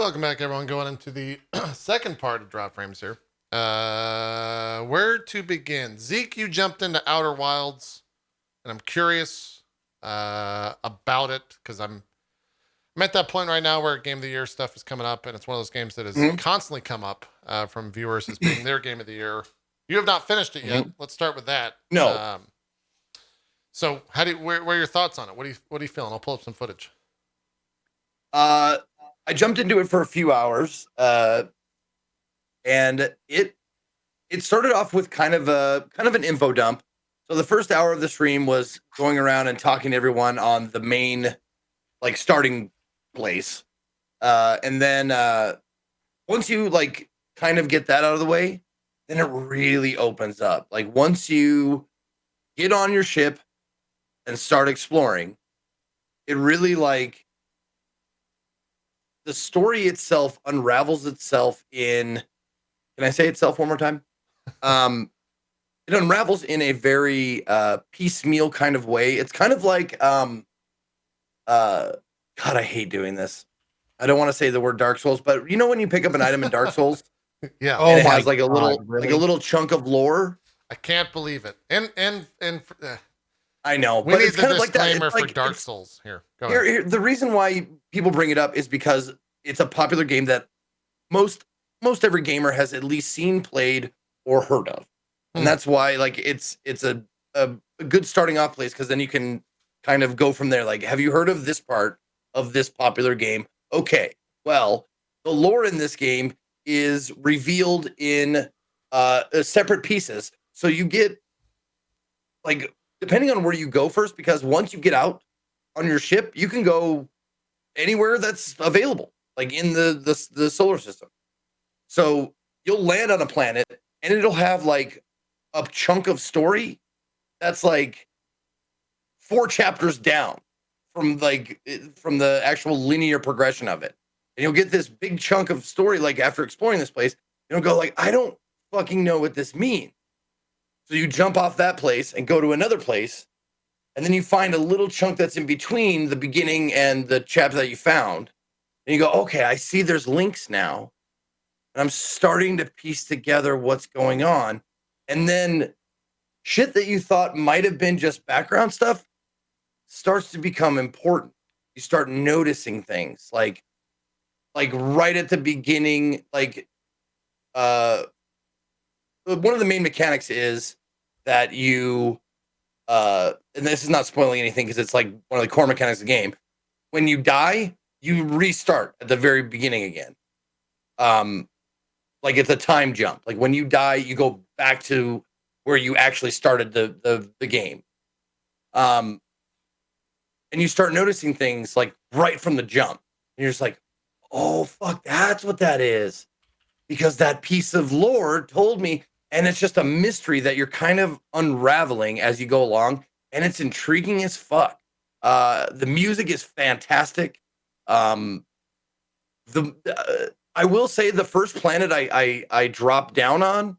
Welcome back, everyone. Going into the second part of Drop Frames here. Where to begin? Zeke, you jumped into Outer Wilds, and I'm curious about it because I'm at that point right now where Game of the Year stuff is coming up, and it's one of those games that has Mhm. constantly come up from viewers as being their Game of the Year. You have not finished it yet. Mhm. Let's start with that. No, So, how do you, where are your thoughts on it? What are you feeling? I'll pull up some footage. uh, I jumped into it for a few hours, and it started off with kind of an info dump. So the first hour of the stream was going around and talking to everyone on the main starting place, and then once you kind of get that out of the way, then it really opens up. Like once you get on your ship and start exploring, it really the story itself unravels itself in. Can I say itself one more time? Um, it unravels in a very piecemeal kind of way. It's kind of like uh God, I hate doing this. I don't want to say the word Dark Souls, but you know when you pick up an item in Dark Souls Yeah, and Oh it my has like a god, little really? chunk of lore. I can't believe it. And I know, we but need it's the kind of like that. disclaimer It's for like Dark it's Souls here. Go ahead. here the reason why people bring it up is because it's a popular game that most every gamer has at least seen, played, or heard of. And Hmm. that's why it's a good starting off place because then you can kind of go from there. Like, have you heard of this part of this popular game? Okay, well, the lore in this game is revealed in separate pieces. So you get like depending on where you go first, because once you get out on your ship, you can go anywhere that's available, like in the solar system. So you'll land on a planet and it'll have like a chunk of story that's like 4 chapters down from from the actual linear progression of it. And you'll get this big chunk of story like after exploring this place, you'll go like, I don't fucking know what this means. So you jump off that place and go to another place, and then you find a little chunk that's in between the beginning and the chapter that you found. And you go, okay, I see there's links now. And I'm starting to piece together what's going on. And then shit that you thought might have been just background stuff starts to become important. You start noticing things like right at the beginning, uh one of the main mechanics is that you and this is not spoiling anything because it's like one of the core mechanics of the game. When you die, you restart at the very beginning again. Um like it's a time jump. Like when you die, you go back to where you actually started the game. Um and you start noticing things like right from the jump. And you're just like, oh fuck, that's what that is. Because that piece of lore told me, and it's just a mystery that you're kind of unraveling as you go along, and it's intriguing as fuck. The music is fantastic. Um, the I will say the first planet I dropped down on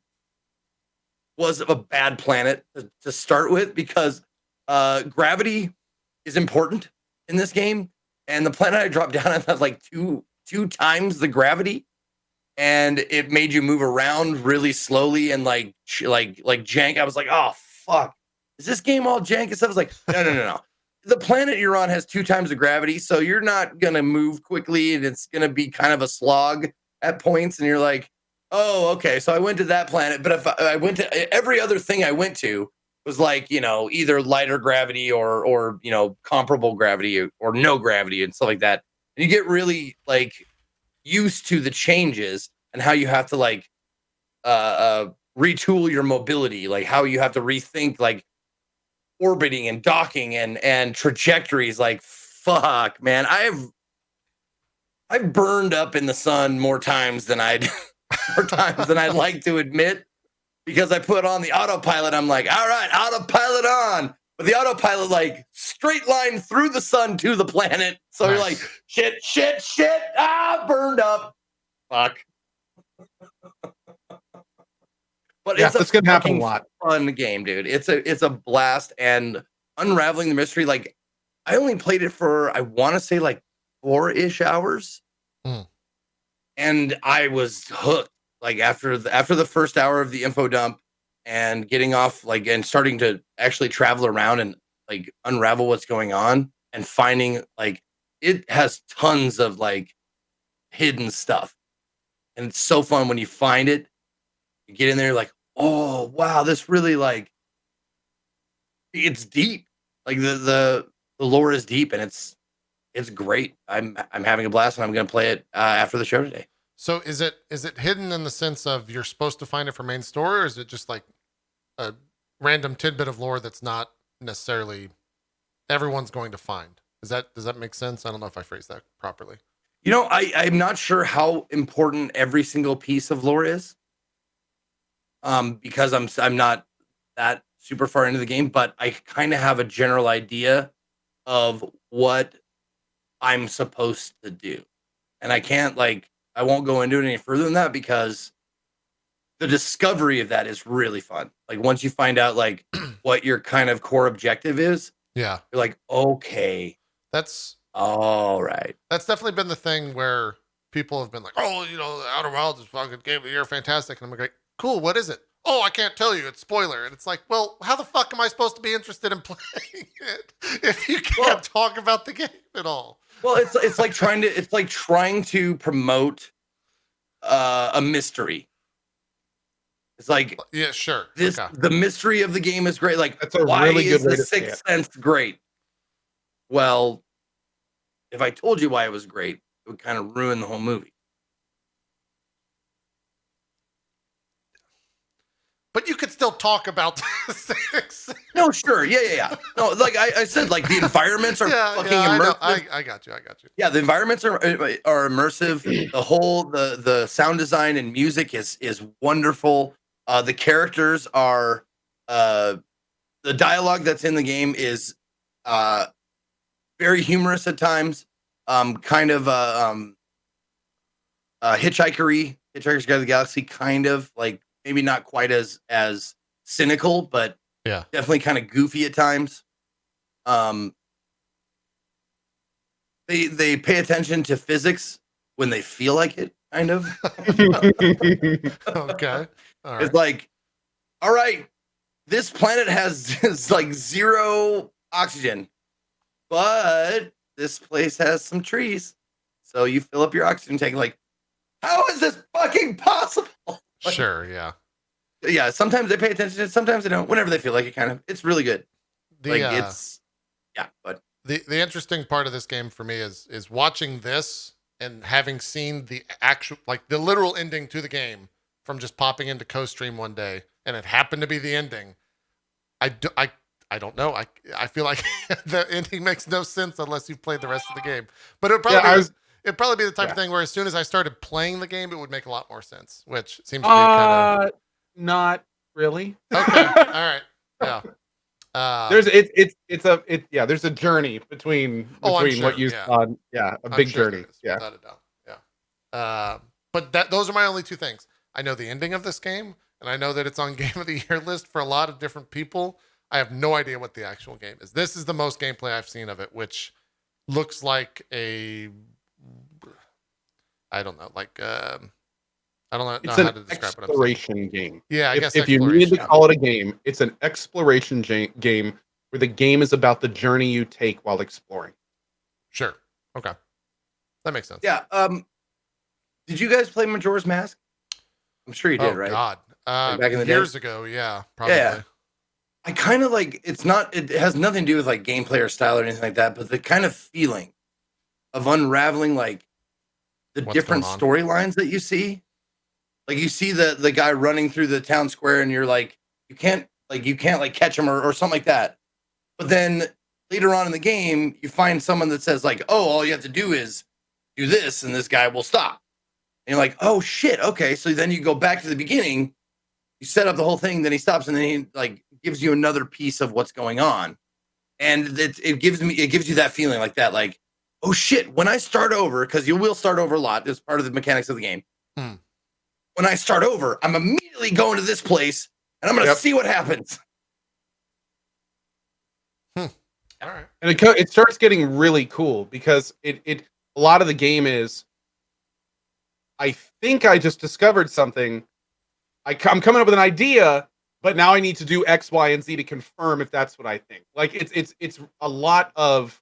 was a bad planet to start with because gravity is important in this game, and the planet I dropped down on had like two times the gravity, and it made you move around really slowly and like jank. I was like, oh fuck, is this game all jank and stuff? I was like, no. The planet you're on has 2 times the gravity, so you're not gonna move quickly, and it's gonna be kind of a slog at points. And you're like, oh, okay. So I went to that planet, but if I went to every other thing I went to was like either lighter gravity or comparable gravity or no gravity and stuff like that. And you get really like used to the changes and how you have to retool your mobility, like how you have to rethink like orbiting and docking and trajectories. Like fuck, man, I've burned up in the sun more times than I'd more times than I'd like to admit because I put on the autopilot. I'm like, all right, autopilot on. But the autopilot like straight line through the sun to the planet. So you're like, shit, burned up. Fuck. But Yeah, it's a that's gonna happen a fucking lot. fun game, dude. It's a blast, and unraveling the mystery. Like I only played it for I want to say like 4-ish hours. Hmm. and I was hooked. Like after the first hour of the info dump and getting off, like, and starting to actually travel around and like unravel what's going on and finding, like, it has tons of like hidden stuff, and it's so fun when you find it. You get in there, like, oh wow, this really, like, it's deep. Like the lore is deep, and it's great. I'm having a blast, and I'm gonna play it after the show today. So is it hidden in the sense of you're supposed to find it for main story, or is it just like a random tidbit of lore that's not necessarily everyone's going to find? Does that make sense? I don't know if I phrased that properly. You know, I'm not sure how important every single piece of lore is, because I'm not that super far into the game, but I kind of have a general idea of what I'm supposed to do, and I won't go into it any further than that because the discovery of that is really fun. Like once you find out like what your kind of core objective is, Yeah. you're like, okay, That's all right. that's definitely been the thing where people have been like, "Oh, the Outer Wilds is fucking game of the year, fantastic," and I'm like, "Cool, what is it?" "Oh, I can't tell you. It's spoiler." And it's like, well, how the fuck am I supposed to be interested in playing it if you can't Well, talk about the game at all? well, it's like trying to promote a mystery. It's like Yeah, sure. this Okay. the mystery of the game is great. Like, That's a why really is good way the to say Sixth it. Sense great? Well, if I told you why it was great, it would kind of ruin the whole movie. But you could still talk about the six. No, sure, yeah. No, like I said, like the environments are fucking I know. immersive. I got you. I got you. Yeah, the environments are immersive. The sound design and music is wonderful. The characters are the dialogue that's in the game is uh very humorous at times. Kind of Hitchhiker's Guide to the Galaxy, kind of like maybe not quite as cynical, but Yeah. definitely kind of goofy at times. Um, they pay attention to physics when they feel like it, kind of. Okay. All right. It's like, all right, this planet has like zero oxygen, but this place has some trees. So you fill up your oxygen tank. Like, how is this fucking possible? Like, Sure. Yeah. yeah, sometimes they pay attention to it, sometimes they don't. Whenever they feel like it, kind of. It's really good. The Like it's yeah, but the interesting part of this game for me is watching this and having seen the actual, like, the literal ending to the game from just popping into co-stream one day, and it happened to be the ending. I don't know. I feel like the ending makes no sense unless you've played the rest of the game. But it'd probably be the type of thing where as soon as I started playing the game, it would make a lot more sense, which seems to be kind of Not really. okay. All right. Yeah. There's there's a journey between I'm sure, what you yeah. saw. Yeah, a I'm big sure journey. there is, Yeah. without a doubt. Yeah. But those are my only two things. I know the ending of this game, and I know that it's on Game of the Year list for a lot of different people. I have no idea what the actual game is. This is the most gameplay I've seen of it, which looks like I don't know, like I don't know It's how an to describe what I'm saying. exploration game. Yeah, I guess If you needed to exploration. call it a game, it's an exploration game where the game is about the journey you take while exploring. Sure. Okay. That makes sense. yeah. Did you guys play Majora's Mask? I'm sure you did, Oh right? God. Like back in the day? Years ago, yeah, probably. Yeah. I kind of like it has nothing to do with like gameplay or style or anything like that, but the kind of feeling of unraveling like the What's different going on? storylines that you see. Like you see the guy running through the town square and you're like, you can't like catch him or something like that. But then later on in the game, you find someone that says like, oh, all you have to do is do this and this guy will stop. And you're like, oh shit, okay. So then you go back to the beginning, you set up the whole thing, then he stops and then he like gives you another piece of what's going on. And it gives you that feeling like that, like, oh shit, when I start over, because you will start over a lot, it's part of the mechanics of the game. Hmm. When I start over, I'm immediately going to this place and I'm gonna see what happens. All right. And it starts getting really cool because it a lot of the game is I think I just discovered something. I'm coming up with an idea, but now I need to do X, Y, and Z to confirm if that's what I think. Like it's a lot of,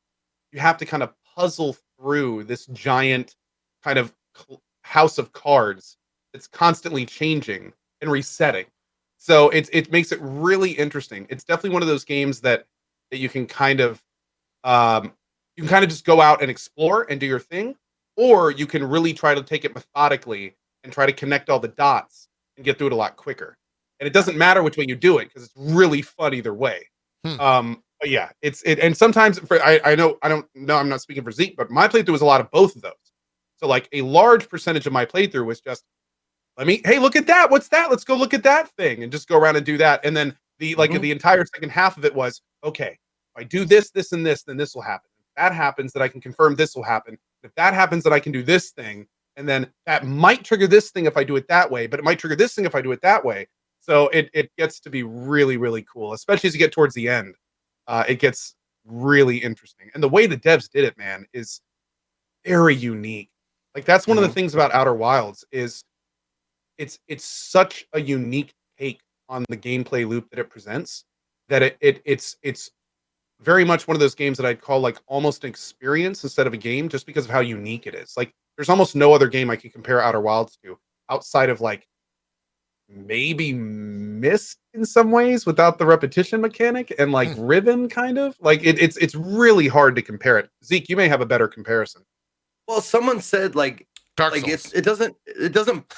you have to kind of puzzle through this giant kind of house of cards that's constantly changing and resetting. So it makes it really interesting. It's definitely one of those games that you can kind of um, just go out and explore and do your thing, or you can really try to take it methodically and try to connect all the dots and get through it a lot quicker. And it doesn't matter which way you do it because it's really fun either way. Hmm. But yeah, and sometimes I know I don't know, I'm not speaking for Zeke, but my playthrough was a lot of both of those. So like a large percentage of my playthrough was just, hey, look at that. What's that? Let's go look at that thing and just go around and do that. And then the entire second half of it was, okay, if I do this, this, and this, then this will happen. If that happens, that I can confirm this will happen. If that happens, that I can do this thing. And then that might trigger this thing if I do it that way, but it might trigger this thing if I do it that way. So it gets to be really, really cool, especially as you get towards the end. It gets really interesting. And the way the devs did it, man, is very unique. Like that's one of the things about Outer Wilds is it's such a unique take on the gameplay loop that it presents that it's very much one of those games that I'd call like almost an experience instead of a game, just because of how unique it is. Like there's almost no other game I can compare Outer Wilds to outside of like maybe Mist in some ways without the repetition mechanic, and like Riven kind of like it's really hard to compare it. Zeke, you may have a better comparison. Well, someone said like Dark like Souls. it doesn't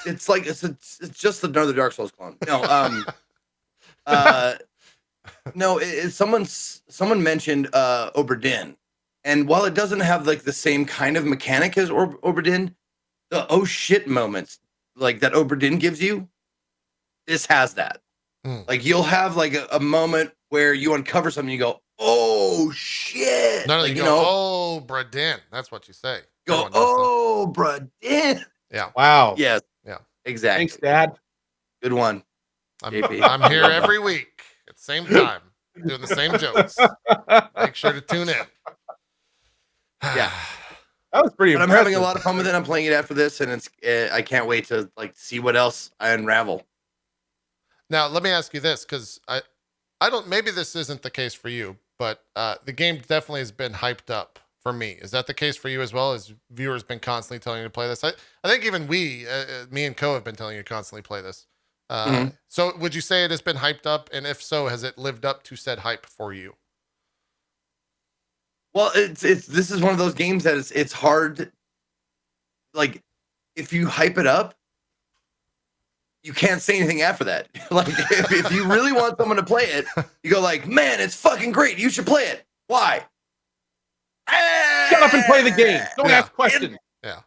it's like it's just another Dark Souls clone. No, no, someone mentioned Oberdin, and while it doesn't have like the same kind of mechanic as Oberdin, the oh shit moments like that Oberdin gives you, this has that. Like you'll have like a moment where you uncover something, you go, oh shit! None of Like, you go, oh, Bradin. That's what you say. Go, oh, Bradin. Yeah. Wow. Yes. Yeah. Exactly. Thanks, Dad. Good one. I'm here every week at the same time, doing the same jokes. Make sure to tune in. Yeah. That was pretty But impressive. I'm having a lot of fun with it. I'm playing it after this, and it's I can't wait to like see what else I unravel. Now, let me ask you this, because I don't, maybe this isn't the case for you, but the game definitely has been hyped up for me. Is that the case for you as well? As viewers been constantly telling you to play this? I think even me and Co have been telling you to constantly play this. So would you say it has been hyped up? And if so, has it lived up to said hype for you? Well, this is one of those games that it's hard. Like, if you hype it up, you can't say anything after that. Like, if you really want someone to play it, you go like, man, it's fucking great. You should play it. Why? Shut up and play the game. Don't ask questions. Yeah.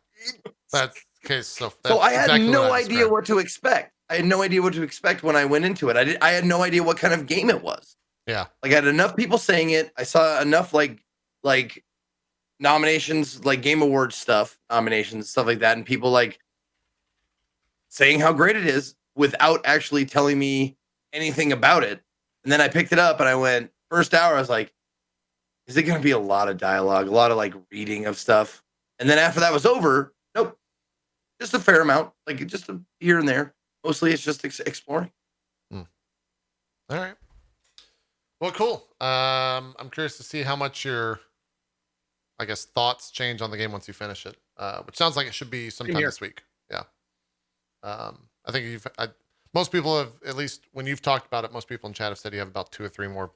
That's the case. So I had exactly no idea what to expect. I had no idea what to expect when I went into it. I had no idea what kind of game it was. Yeah. Like, I had enough people saying it. I saw enough like nominations, like Game Awards stuff, nominations, stuff like that, and people like saying how great it is without actually telling me anything about it. And then I picked it up and I went, first hour, I was like, is it going to be a lot of dialogue, a lot of like reading of stuff? And then after that was over, nope, just a fair amount, like just here and there. Mostly it's just exploring. All right. Well, cool. I'm curious to see how much your, I guess, thoughts change on the game once you finish it, which sounds like it should be sometime this week. Yeah. I think most people have, at least when you've talked about it, most people in chat have said you have about 2 or 3 more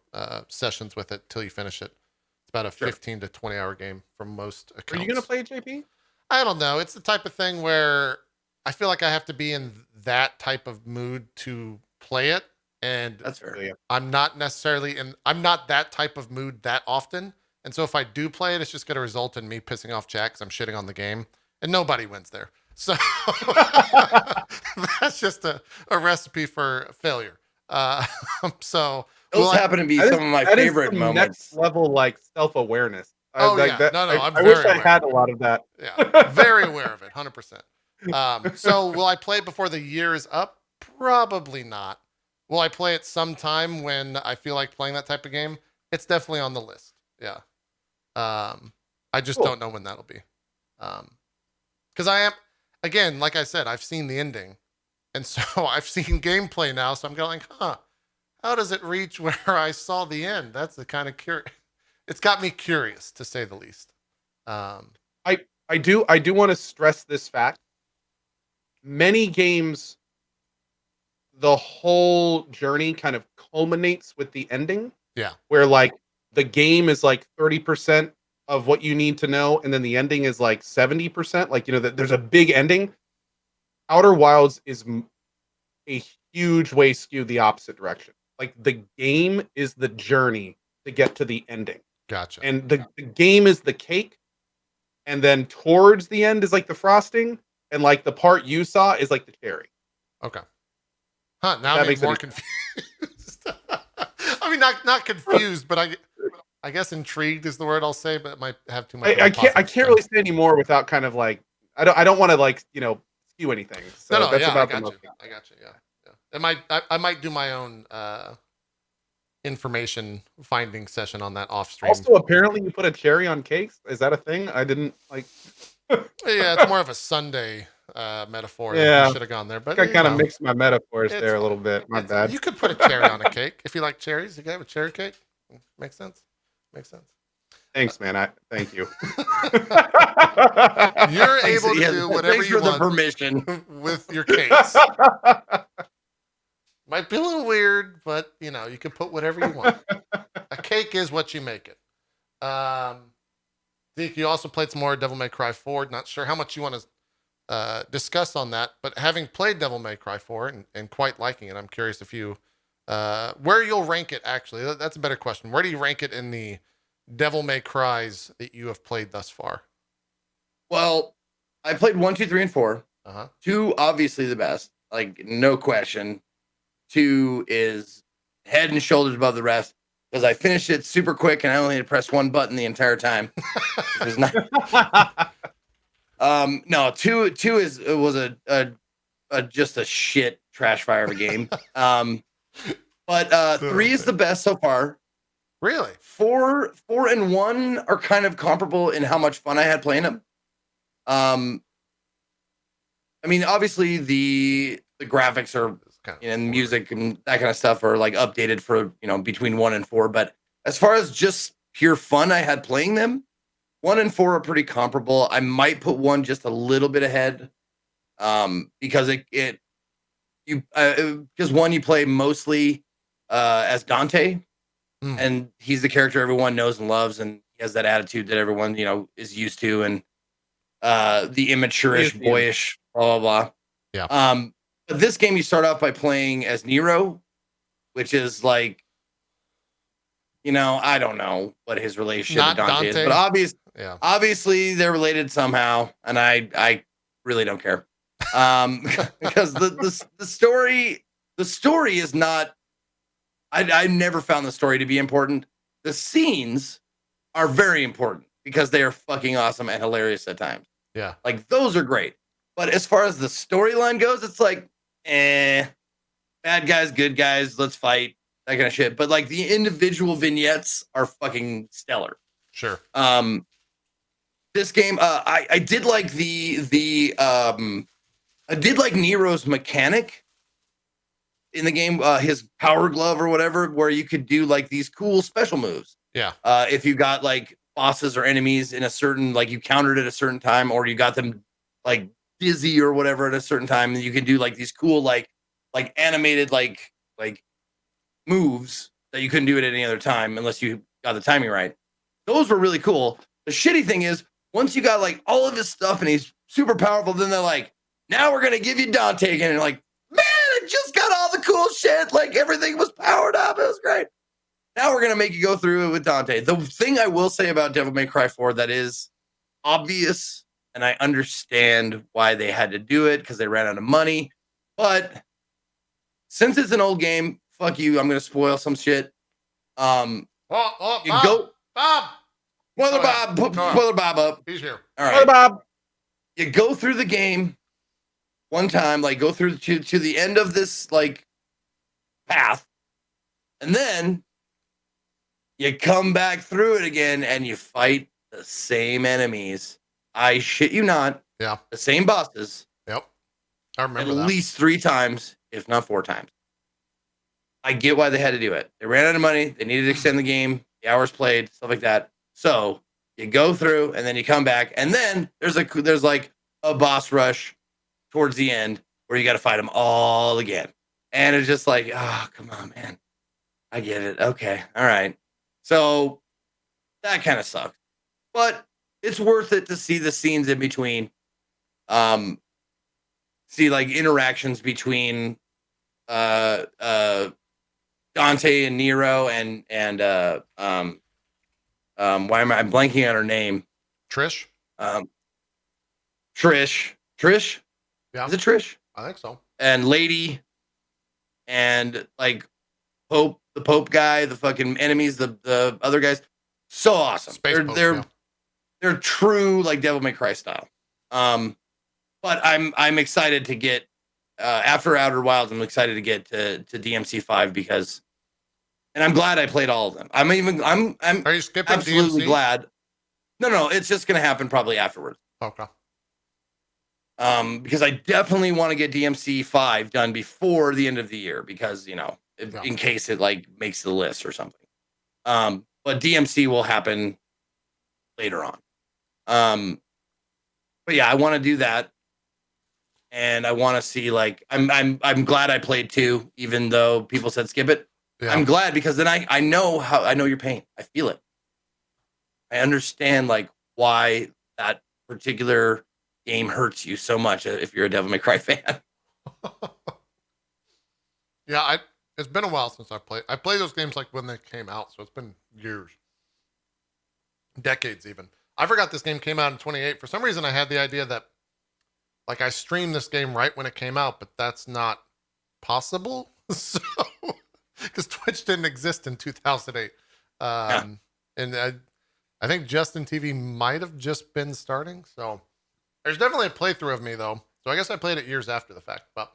sessions with it till you finish it. It's about a 15 to 20 hour game for most accounts. Are you going to play it, JP? I don't know. It's the type of thing where I feel like I have to be in that type of mood to play it. And that's fair. I'm not necessarily I'm not that type of mood that often. And so if I do play it, it's just going to result in me pissing off chat because I'm shitting on the game and nobody wins there. So that's just a recipe for failure. So those happen to be some of my favorite moments. Next level, like self-awareness. Oh, like yeah. that. No, I wish I had a lot of that. Yeah. Very aware of it. 100%. So will I play it before the year is up? Probably not. Will I play it sometime when I feel like playing that type of game? It's definitely on the list. Yeah. I just don't know when that'll be. Because again, like I said, I've seen the ending, and so I've seen gameplay now. So I'm going, huh? How does it reach where I saw the end? That's the kind of curious. It's got me curious, to say the least. Um, I do want to stress this fact. Many games, the whole journey kind of culminates with the ending, yeah, where like the game is like 30% of what you need to know, and then the ending is like 70%. Like, there's a big ending. Outer Wilds is a huge way skewed the opposite direction. Like the game is the journey to get to the ending. gotcha. And the game is the cake, and then towards the end is like the frosting, and like the part you saw is like the cherry. Okay. Huh? If Now I'm that even makes more any confused. I mean, not confused, but I guess intrigued is the word I'll say, but it might have too much. Of a I can't positive spin. really say anymore without kind of like I don't want to like skew anything. So No, that's yeah, about I the got most. you. I got you. Yeah, yeah. I might do my own information finding session on that off stream. Also, apparently, you put a cherry on cakes. Is that a thing? I didn't like. Yeah, it's more of a Sunday metaphor. Yeah, You should have gone there, but I you kind of know, mixed my metaphors it's there a fine. little bit. My It's fine. bad. You could put a cherry on a cake if you like cherries. You could have a cherry cake. Makes sense. Makes sense. Thanks, man. Thank you. You're Thanks, able to yeah, do whatever thanks you for the want permission. with your cakes. Might be a little weird, but you can put whatever you want. A cake is what you make it. Zeke, you also played some more Devil May Cry 4. Not sure how much you want to discuss on that, but having played Devil May Cry 4 and quite liking it, I'm curious if you where you'll rank it. Actually, that's a better question. Where do you rank it in the Devil May Cries that you have played thus far? Well, I played 1, 2, 3, and 4. Uh huh. 2, obviously the best, like no question. 2 is head and shoulders above the rest because I finished it super quick and I only had to press one button the entire time. It was not. No, 2 was a just a shit trash fire of a game. But 3 is the best so far. Really? 4 and 1 are kind of comparable in how much fun I had playing them. I mean, obviously the graphics are and music and that kind of stuff are like updated for between 1 and 4. But as far as just pure fun I had playing them, 1 and 4 are pretty comparable. I might put 1 just a little bit ahead, because because 1 you play mostly as Dante, and he's the character everyone knows and loves, and he has that attitude that everyone is used to, and the immature-ish, boyish, blah blah blah. Yeah. But this game you start off by playing as Nero, which is like, I don't know what his relationship Not to Dante is, but Yeah. obviously they're related somehow, and I really don't care. Because the story is not. I never found the story to be important. The scenes are very important because they are fucking awesome and hilarious at times. Yeah. Like those are great. But as far as the storyline goes, it's like, bad guys, good guys, let's fight, that kind of shit. But like the individual vignettes are fucking stellar. Sure. This game, I did like I did like Nero's mechanic in the game, his power glove or whatever, where you could do like these cool special moves. Yeah. If you got like bosses or enemies in a certain, like you countered at a certain time, or you got them like dizzy or whatever at a certain time, and you can do like these cool like animated like moves that you couldn't do at any other time unless you got the timing right. Those were really cool. The shitty thing is, once you got like all of his stuff and he's super powerful, then they're like, now we're gonna give you Dante again. And you're like, man, I just got all the cool shit. Like everything was powered up. It was great. Now we're gonna make you go through it with Dante. The thing I will say about Devil May Cry 4 that is obvious, and I understand why they had to do it because they ran out of money. But since it's an old game, fuck you. I'm gonna spoil some shit. Oh, You Bob, go, Bob. Spoiler Go ahead. Bob, Go put on. Spoiler Bob up. He's here. All Hey, right, Bob. you go through the game one time, like go through to the end of this like path, and then you come back through it again and you fight the same enemies. I shit you not. Yeah. The same bosses Yep. I at remember that. least 3 times, if not 4 times. I get why they had to do it. They ran out of money. They needed to extend the game, the hours played, stuff like that. So you go through and then you come back, and then there's like a boss rush towards the end where you got to fight them all again. And it's just like, oh, come on, man. I get it. Okay. All right. So that kind of sucks. But it's worth it to see the scenes in between. See like interactions between Dante and Nero and why am I'm blanking on her name? Trish? Trish. Yeah. Is it Trish? I think so. And Lady and like Pope, the Pope guy, the fucking enemies, the other guys. So awesome. Space Pope, They're true like Devil May Cry style. But I'm excited to get after Outer Wilds, I'm excited to get to DMC 5 because, and I'm glad I played all of them. I'm Are you skipping absolutely DMC? glad. No, it's just gonna happen probably afterwards. Okay. Because I definitely want to get DMC 5 done before the end of the year because in case it like makes the list or something. But DMC will happen later on. But yeah, I want to do that. And I want to see like I'm glad I played 2, even though people said skip it. Yeah. I'm glad because then I know your pain. I feel it. I understand like why that particular game hurts you so much if you're a Devil May Cry fan. Yeah, it's been a while since I played. I played those games like when they came out, so it's been years, decades even. I forgot this game came out in 28. For some reason, I had the idea that like I streamed this game right when it came out, but that's not possible. So, because Twitch didn't exist in 2008, and I think Justin TV might have just been starting. So there's definitely a playthrough of me though. So I guess I played it years after the fact, but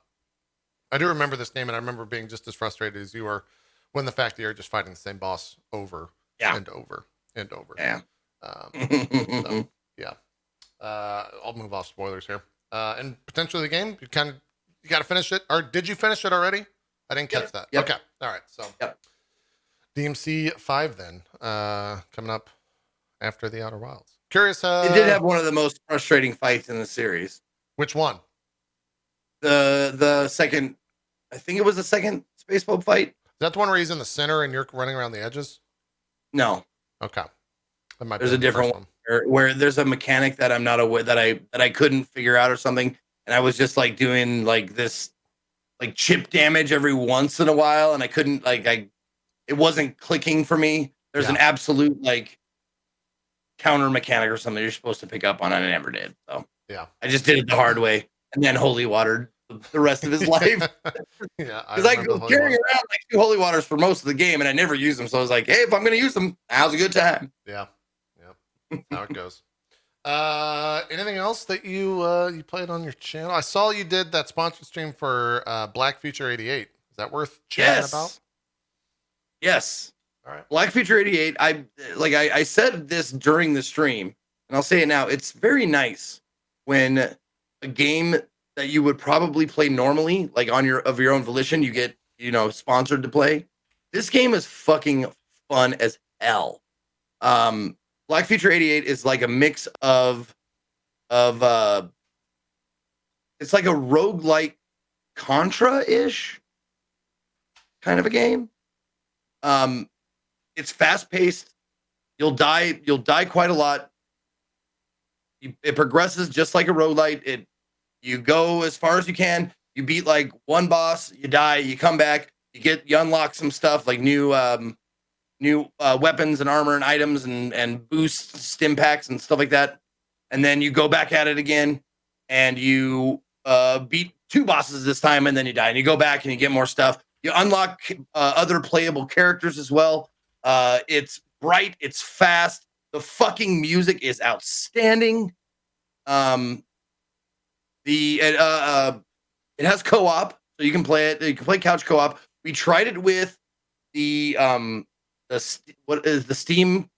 I do remember this game, and I remember being just as frustrated as you were when the fact that you're just fighting the same boss over and over and over. Yeah. So, yeah. I'll move off spoilers here. And potentially the game, you got to finish it. Or did you finish it already? I didn't catch that. Yep. Okay. All right. So DMC 5 then, coming up after the Outer Wilds. Curious. It did have one of the most frustrating fights in the series. Which one? The second, I think it was the second Space Pope fight. Is that the one where he's in the center and you're running around the edges? No. Okay. There's a different one where there's a mechanic that I'm not aware that I couldn't figure out or something, and I was just like doing like this like chip damage every once in a while, and I couldn't it wasn't clicking for me. There's an absolute like counter mechanic or something you're supposed to pick up on, and I never did. So yeah, I just did it the hard way, and then holy watered the rest of his life. Yeah, because I go carrying around like 2 holy waters for most of the game, and I never use them. So I was like, hey, if I'm going to use them, now's a good time. Yeah. How it goes. Anything else that you played on your channel? I saw you did that sponsored stream for Black Future 88. Is that worth chatting about? Yes. All right. Black Future 88. I said this during the stream, and I'll say it now. It's very nice when a game that you would probably play normally, like of your own volition, you get sponsored to play. This game is fucking fun as hell. Black Future 88 is like a mix of it's like a roguelike Contra-ish kind of a game. It's fast-paced. You'll die quite a lot. It progresses just like a roguelite. You go as far as you can. You beat like one boss, you die, you come back, you unlock some stuff like new weapons and armor and items and boosts, stim packs and stuff like that. And then you go back at it again and you beat 2 bosses this time, and then you die, and you go back and you get more stuff. You unlock other playable characters as well. It's bright, it's fast. The fucking music is outstanding. It has co-op, so you can play it. You can play couch co-op. We tried it with what is the Steam?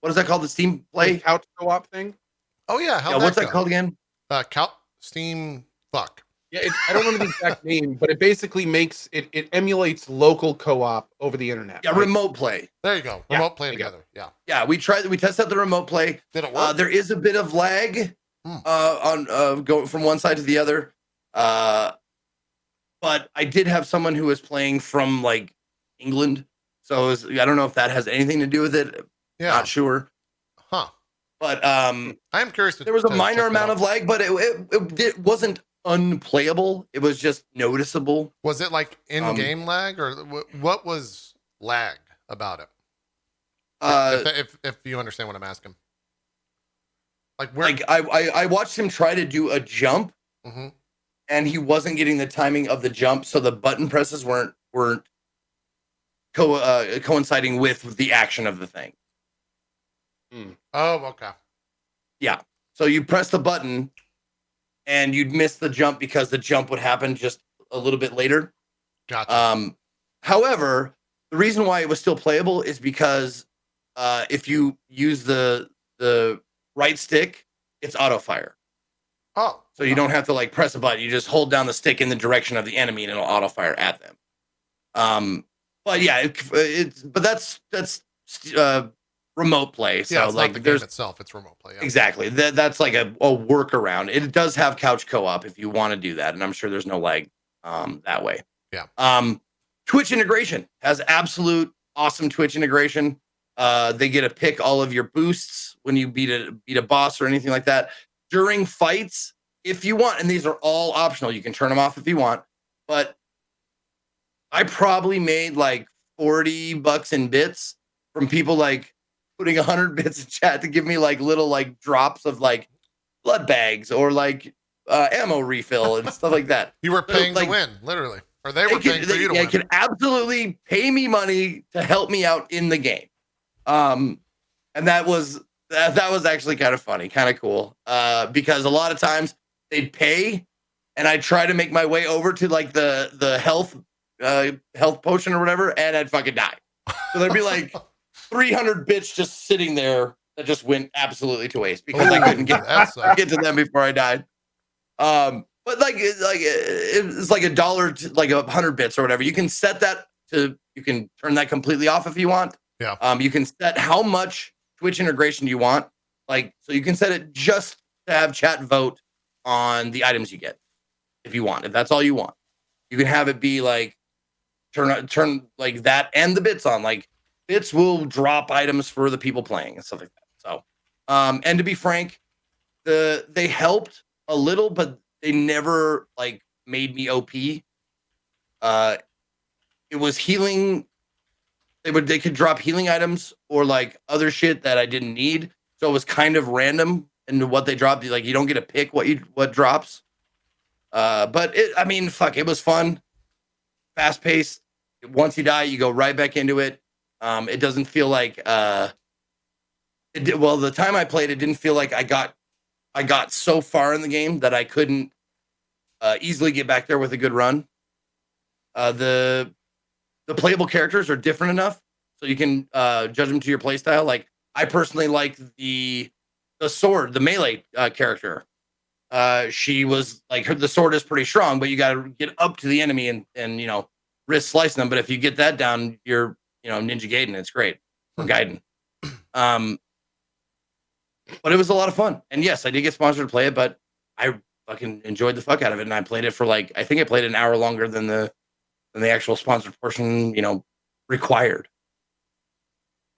What is that called? The Steam Play couch co-op thing? Oh yeah, what's that called again? Steam fuck. Yeah, I don't remember the exact name, but it basically makes it emulates local co-op over the internet. Yeah, right? remote play. There you go. Yeah, Remote play there you go. together. Yeah. Yeah, we tested out the remote play. Did it work? There is a bit of lag on going from one side to the other. But I did have someone who was playing from like England, so I don't know if that has anything to do with it. Yeah. Not sure. Huh. But I am curious. there was a to minor check that amount out. of lag, but it wasn't unplayable. It was just noticeable. Was it like in-game lag, or what was lag about it? If you understand what I'm asking. Like where? Like I watched him try to do a jump, Mhm. and he wasn't getting the timing of the jump, so the button presses weren't coinciding with the action of the thing. Oh, okay. Yeah. So you press the button and you'd miss the jump because the jump would happen just a little bit later. Gotcha. However, the reason why it was still playable is because if you use the right stick, it's auto fire. Oh, So you don't have to like press a button. You just hold down the stick in the direction of the enemy and it'll auto fire at them. But yeah, that's remote play. So yeah, it's like not the game there's itself; it's remote play. Yeah. exactly that's like a workaround. It does have couch co-op if you want to do that, and I'm sure there's no lag that way. Yeah. Twitch integration has absolute awesome Twitch integration. They get to pick all of your boosts when you beat a boss or anything like that during fights if you want, and these are all optional. You can turn them off if you want, but I probably made like $40 in bits from people like putting 100 bits in chat to give me like little like drops of like blood bags or like ammo refill and stuff like that. You were paying like, to win, literally, or they were paying for you to They win. can absolutely pay me money to help me out in the game. And that was actually kind of funny, kind of cool. Because a lot of times they'd pay, and I'd try to make my way over to like the health potion or whatever, and I'd fucking die. So there'd be like 300 bits just sitting there that just went absolutely to waste because I couldn't get to them before I died. But like it's like $1 like 100 bits or whatever. You can set that to, you can turn that completely off if you want. Yeah. You can set how much Twitch integration you want. Like, so you can set it just to have chat vote on the items you get if you want. If that's all you want, you can have it be like turn like that and the bits on. Like bits will drop items for the people playing and stuff like that. So, and to be frank, they helped a little, but they never like made me OP. It was healing. They could drop healing items or like other shit that I didn't need. So it was kind of random in what they dropped. Like you don't get to pick what drops. But it was fun, fast paced. Once you die, you go right back into it. It doesn't feel like the time I played, it didn't feel like I got so far in the game that I couldn't easily get back there with a good run. The playable characters are different enough, so you can judge them to your playstyle. Like I personally like the sword, the melee character. She was like the sword is pretty strong, but you got to get up to the enemy and risk slicing them. But if you get that down, you're Ninja Gaiden. It's great for Gaiden. But it was a lot of fun, and yes, I did get sponsored to play it, but I fucking enjoyed the fuck out of it, and I played it for I think I played an hour longer than the actual sponsored portion, required.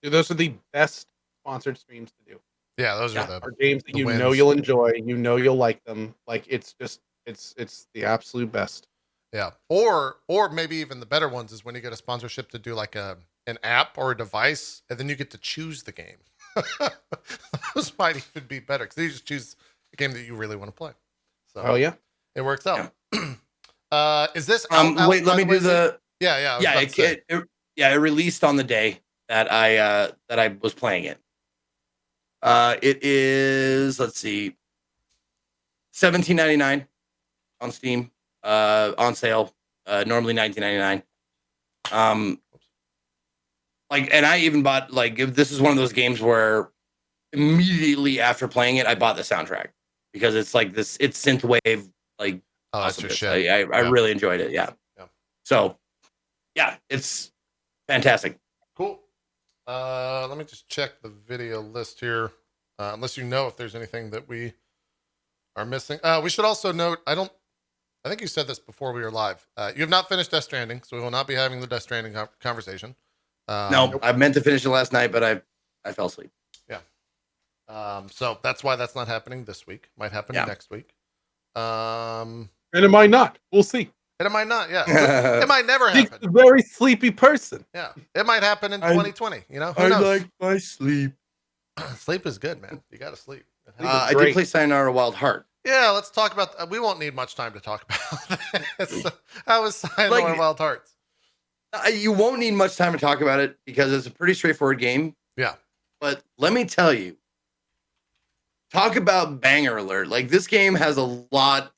Dude, those are the best sponsored streams to do. Yeah, those are Are games that wins. you'll enjoy, you'll like them. Like it's the absolute best. Yeah. Or maybe even the better ones is when you get a sponsorship to do like an app or a device, and then you get to choose the game. Those might even be better because you just choose the game that you really want to play. So Oh yeah. it works out. Is this out, wait, let me do the yeah it released on the day that I was playing it. It is, let's see, $17.99 on Steam, on sale, normally $19.99. And I even bought this is one of those games where immediately after playing it, I bought the soundtrack because it's like this, it's synthwave, like Oh, that's your shit. I Yeah. really enjoyed it. Yeah. Yeah. So, yeah, it's fantastic. Cool. Let me just check the video list here. Unless you know if there's anything that we are missing. We should also note, I think you said this before we were live. You have not finished Death Stranding, so we will not be having the Death Stranding conversation. No, I meant to finish it last night, but I fell asleep. Yeah. So that's why that's not happening this week. Might happen next week. And it might not. We'll see. And it might not, yeah. It might never He's happen. a very sleepy person. Yeah. It might happen in 2020. You know, who knows? like my sleep. Sleep is good, man. You got to sleep. I did play Sayonara Wild Heart. Yeah, let's talk about. We won't need much time to talk about this. How was Sayonara Wild Hearts? You won't need much time to talk about it because it's a pretty straightforward game. Yeah. But let me tell you, talk about banger alert. Like, this game has a lot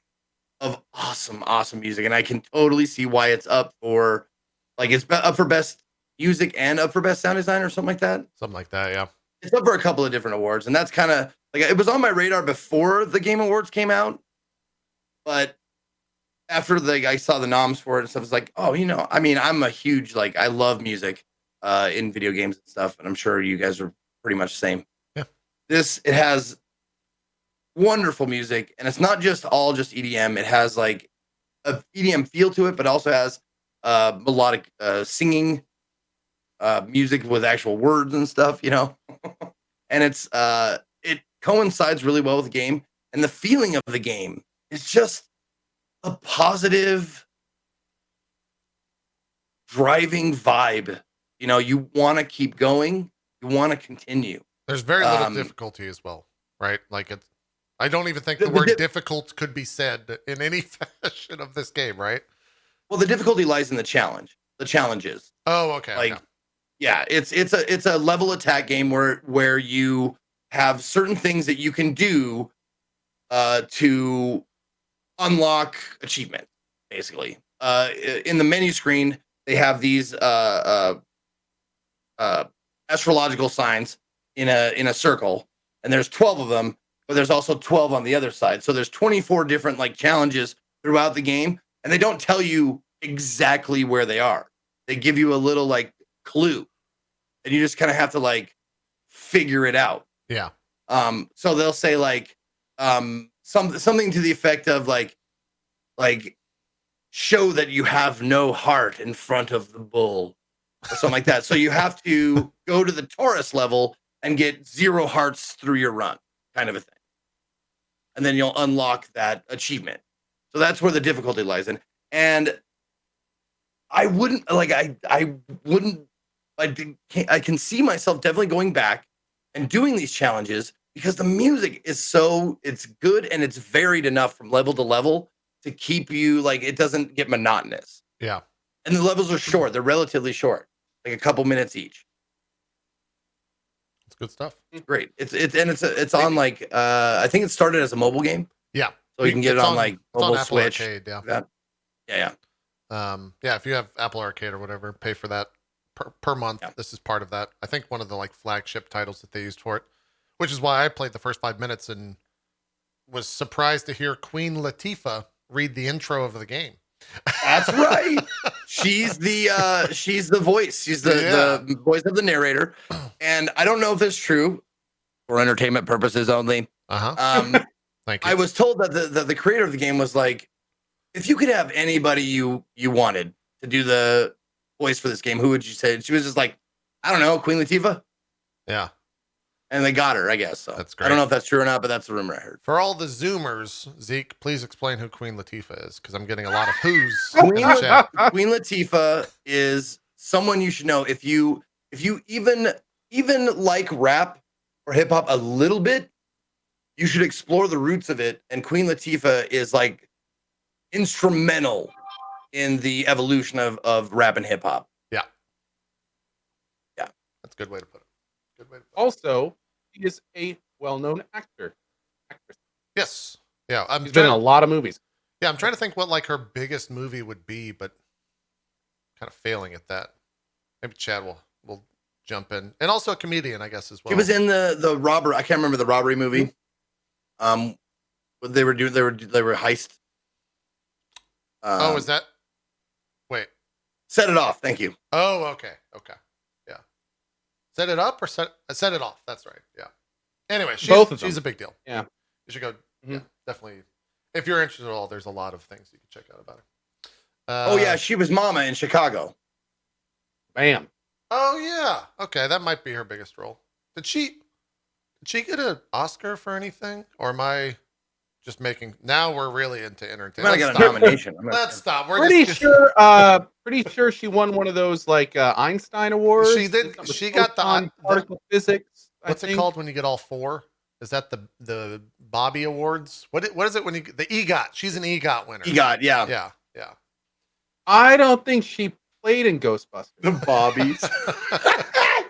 of awesome music, and I can totally see why it's up for, like, it's up for best music and up for best sound design or something like that. Something like that, yeah. It's up for a couple of different awards, and that's kind of like, it was on my radar before the Game Awards came out, but after I saw the noms for it and stuff, it's like, oh, I mean, I'm a huge, like, I love music in video games and stuff, and I'm sure you guys are pretty much the same. Yeah. It has wonderful music, and it's not just EDM. It has like a EDM feel to it, but also has melodic singing music with actual words and stuff, and it coincides really well with the game, and the feeling of the game is just a positive driving vibe. You want to keep going, you want to continue. There's very little difficulty as well, right? Like, I don't even think the word difficult could be said in any fashion of this game, right? Well, the difficulty lies in the challenges. Oh, okay. Like, yeah, it's a level attack game where you have certain things that you can do to unlock achievement, basically. In the menu screen, they have these astrological signs in a circle, and there's 12 of them, but there's also 12 on the other side. So there's 24 different, like, challenges throughout the game, and they don't tell you exactly where they are. They give you a little, like, clue, and you just kind of have to, like, figure it out. Yeah. So they'll say, like, something to the effect of like show that you have no heart in front of the bull, or something like that. So you have to go to the Taurus level and get 0 hearts through your run, kind of a thing. And then you'll unlock that achievement. So that's where the difficulty lies in. And I can see myself definitely going back and doing these challenges because the music is it's good and it's varied enough from level to level to keep you, like, it doesn't get monotonous. Yeah. And the levels are short. They're relatively short, like a couple minutes each. It's good stuff. Great. It's on, like, I think it started as a mobile game. Yeah. So you can get it on like mobile Apple Switch. Arcade, yeah. Yeah. Yeah, if you have Apple Arcade or whatever, pay for that per month. Yeah. This is part of that. I think one of the, like, flagship titles that they used for it, which is why I played the first 5 minutes and was surprised to hear Queen Latifah read the intro of the game. That's right. She's the voice. She's the voice of the narrator. And I don't know if it's true, for entertainment purposes only. Thank you. I was told that the creator of the game was like, if you could have anybody you wanted to do the voice for this game, who would you say? And she was just like, I don't know, Queen Latifah. Yeah. And they got her, I guess. So that's great. I don't know if that's true or not, but that's the rumor I heard. For all the Zoomers, Zeke, please explain who Queen Latifah is, because I'm getting a lot of who's. Queen Latifah is someone you should know. If you even like rap or hip hop a little bit, you should explore the roots of it. And Queen Latifah is, like, instrumental in the evolution of rap and hip hop. Yeah. Yeah. That's a good way to put it. Also, he is a well-known actress. Yes. Yeah. She's been in a lot of movies. Yeah, I'm trying to think what, like, her biggest movie would be, but kind of failing at that. Maybe Chad will jump in. And also a comedian, I guess, as well. He was in the robbery. I can't remember the robbery movie. They were heist. Oh, is that? Wait. Set it off. Thank you. Oh, okay. Okay. Yeah. Set it up or set it off. That's right. Yeah. Anyway, Both of she's them. a big deal. Yeah. You should go. Mhm. Yeah, definitely. If you're interested at all, there's a lot of things you can check out about her. Oh yeah, she was Mama in Chicago. Bam. Oh yeah. Okay, that might be her biggest role. Did she get an Oscar for anything, or am I just making? Now we're really into She entertainment. might have got a nomination. I'm not Let's sure. stop. We're Pretty just sure. Pretty sure she won one of those like Einstein awards. She did. Something with She got photon particle physics. what's it called when you get all four? Is that the Bobby Awards? What is it when you the EGOT? She's an EGOT winner. EGOT, yeah. Yeah, yeah. I don't think she played in Ghostbusters. The Bobbies.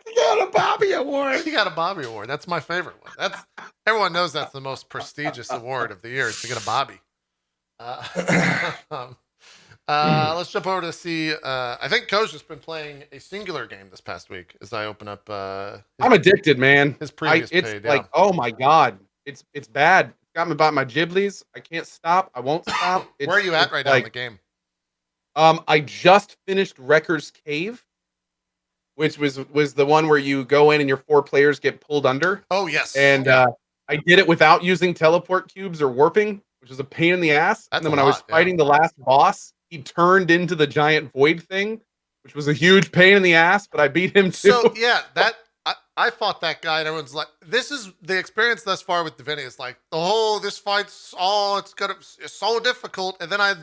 She got a Bobby Award. She got a Bobby Award. That's my favorite one. That's everyone knows that's the most prestigious award of the year is to get a Bobby. Let's jump over to see. I think Coach has been playing a singular game this past week. As I open up, I'm addicted, man. his previous It's page. like, oh my god, it's bad. It's got me about my giblies. I can't stop. I won't stop. Where are you at right now in the game? I just finished Wrecker's Cave, which was the one where you go in and your 4 players get pulled under. Oh yes, And I did it without using teleport cubes or warping, which was a pain in the ass. That's And then a when I was lot, yeah. fighting the last boss, he turned into the giant void thing, which was a huge pain in the ass, but I beat him too. So yeah, I fought that guy, and everyone's like, "This is the experience thus far with Divinity." It's like the whole this fight's it's so difficult, and then I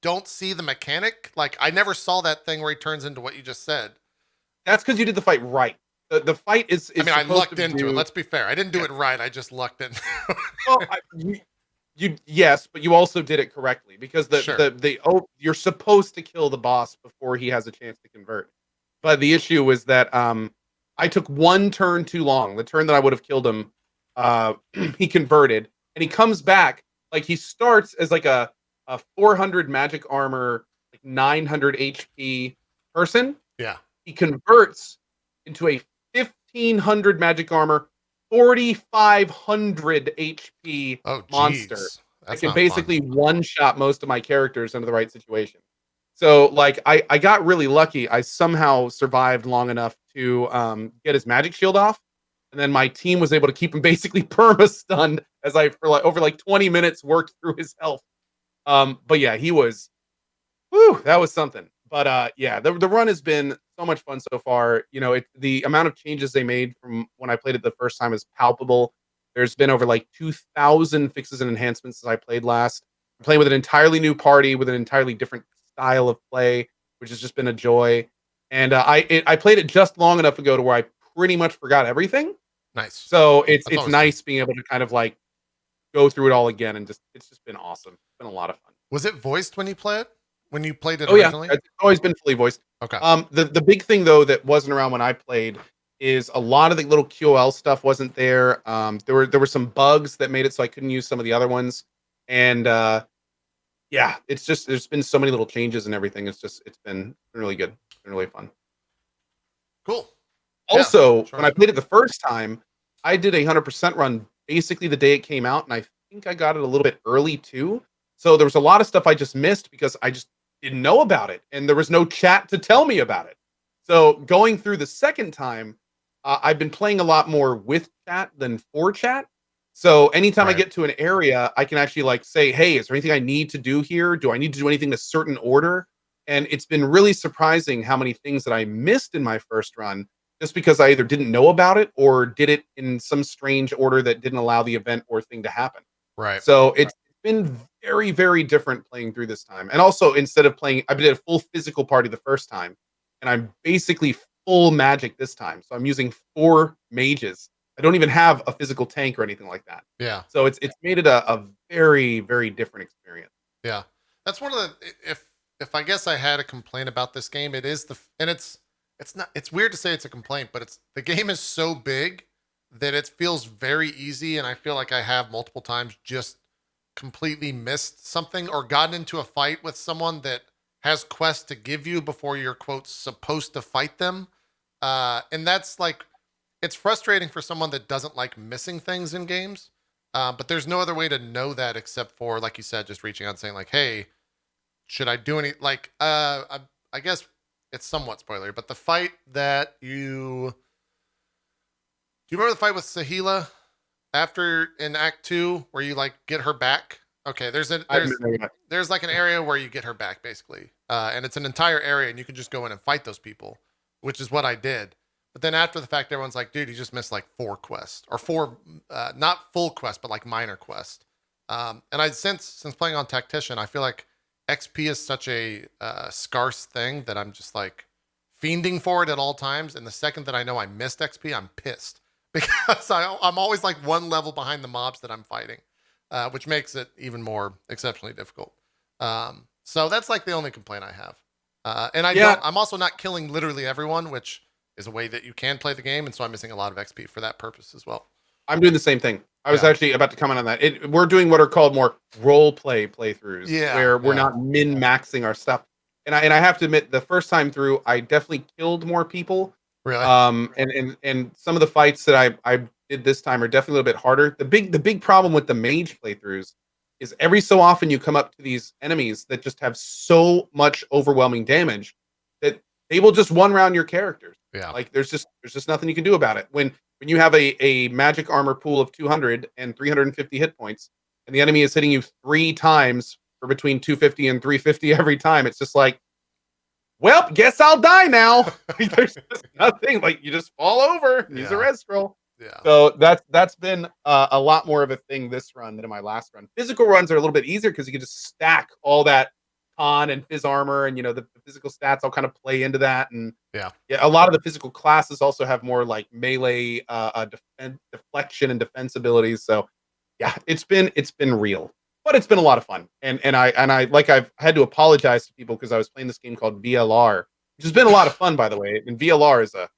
don't see the mechanic. Like I never saw that thing where he turns into what you just said. That's because you did the fight right. The fight is I mean, I supposed lucked to into do- it. Let's be fair. I didn't do it right. I just lucked into it. Well, you yes, but you also did it correctly because Sure. you're supposed to kill the boss before he has a chance to convert. But the issue was that I took one turn too long. The turn that I would have killed him, he converted, and he comes back like he starts as like a 400 magic armor, like 900 HP person. Yeah. He converts into a 1500 magic armor, 4500 HP Oh, monster. geez. I That's can not basically fun. one shot most of my characters into the right situation. So like I got really lucky. I somehow survived long enough to get his magic shield off. And then my team was able to keep him basically perma stunned as I for like over like 20 minutes worked through his health. But yeah, he was that was something. But yeah, the run has been so much fun so far. You know, the amount of changes they made from when I played it the first time is palpable. There's been over like 2,000 fixes and enhancements since I played last. I'm playing with an entirely new party with an entirely different style of play, which has just been a joy. And I played it just long enough ago to where I pretty much forgot everything. Nice. So it's That's always nice being able to kind of like go through it all again, and it's just been awesome. It's been a lot of fun. Was it voiced when you play it? When you played it Oh yeah, originally? it's always been fully voiced. Okay. The big thing though that wasn't around when I played is a lot of the little QOL stuff wasn't there. There were some bugs that made it so I couldn't use some of the other ones, and yeah, it's just there's been so many little changes and everything. It's been really good, it's been really fun. Cool. Yeah, Also, sure. when I played it the first time, I did a 100% run basically the day it came out, and I think I got it a little bit early too. So there was a lot of stuff I just missed because I just didn't know about it, and there was no chat to tell me about it. So going through the second time, I've been playing a lot more with chat than for chat. So anytime I Right. get to an area, I can actually like say, "Hey, is there anything I need to do here? Do I need to do anything in a certain order?" And it's been really surprising how many things that I missed in my first run just because I either didn't know about it or did it in some strange order that didn't allow the event or thing to happen. Right. So it's been very, very different playing through this time. And also, instead of playing, I did a full physical party the first time, and I'm basically full magic this time. So I'm using 4 mages. I don't even have a physical tank or anything like that. Yeah. So it's made it a very, very different experience. Yeah. That's one of the if I guess I had a complaint about this game, it is it's weird to say it's a complaint, but the game is so big that it feels very easy, and I feel like I have multiple times just completely missed something or gotten into a fight with someone that has quests to give you before you're quote supposed to fight them. And that's like it's frustrating for someone that doesn't like missing things in games. But there's no other way to know that except for, like you said, just reaching out and saying like, hey, should I do any like I guess it's somewhat spoiler, but the fight that do you remember the fight with Sahila after in Act 2 where you like get her back? Okay, I haven't been there yet. there's like an area where you get her back basically. And it's an entire area and you can just go in and fight those people, which is what I did. But then after the fact everyone's like, "Dude, you just missed like 4 quests or four not full quests, but like minor quests." And I since playing on Tactician, I feel like XP is such a scarce thing that I'm just like fiending for it at all times. And the second that I know I missed XP, I'm pissed because I'm always like one level behind the mobs that I'm fighting, which makes it even more exceptionally difficult. So that's like the only complaint I have. And Yeah. I'm also not killing literally everyone, which is a way that you can play the game. And so I'm missing a lot of XP for that purpose as well. I'm doing the same thing. I was Yeah. actually about to comment on that. We're doing what are called more role play playthroughs, Yeah, where we're yeah. not min maxing our stuff. And I have to admit, the first time through, I definitely killed more people. Really? And some of the fights that I did this time are definitely a little bit harder. The big problem with the mage playthroughs is every so often you come up to these enemies that just have so much overwhelming damage that they will just one round your characters. Yeah. Like there's just nothing you can do about it. When you have a magic armor pool of 200 and 350 hit points, and the enemy is hitting you 3 times for between 250 and 350 every time, it's just like, well, guess I'll die now. There's just nothing. Like you just fall over and use a Yeah. res scroll. Yeah. So that's been a lot more of a thing this run than in my last run. Physical runs are a little bit easier because you can just stack all that con and phys armor, and the physical stats all kind of play into that. And Yeah. a lot of the physical classes also have more like melee deflection and defense abilities. So yeah, it's been real, but it's been a lot of fun. And I like I've had to apologize to people because I was playing this game called VLR, which has been a lot of fun, by the way. And VLR is a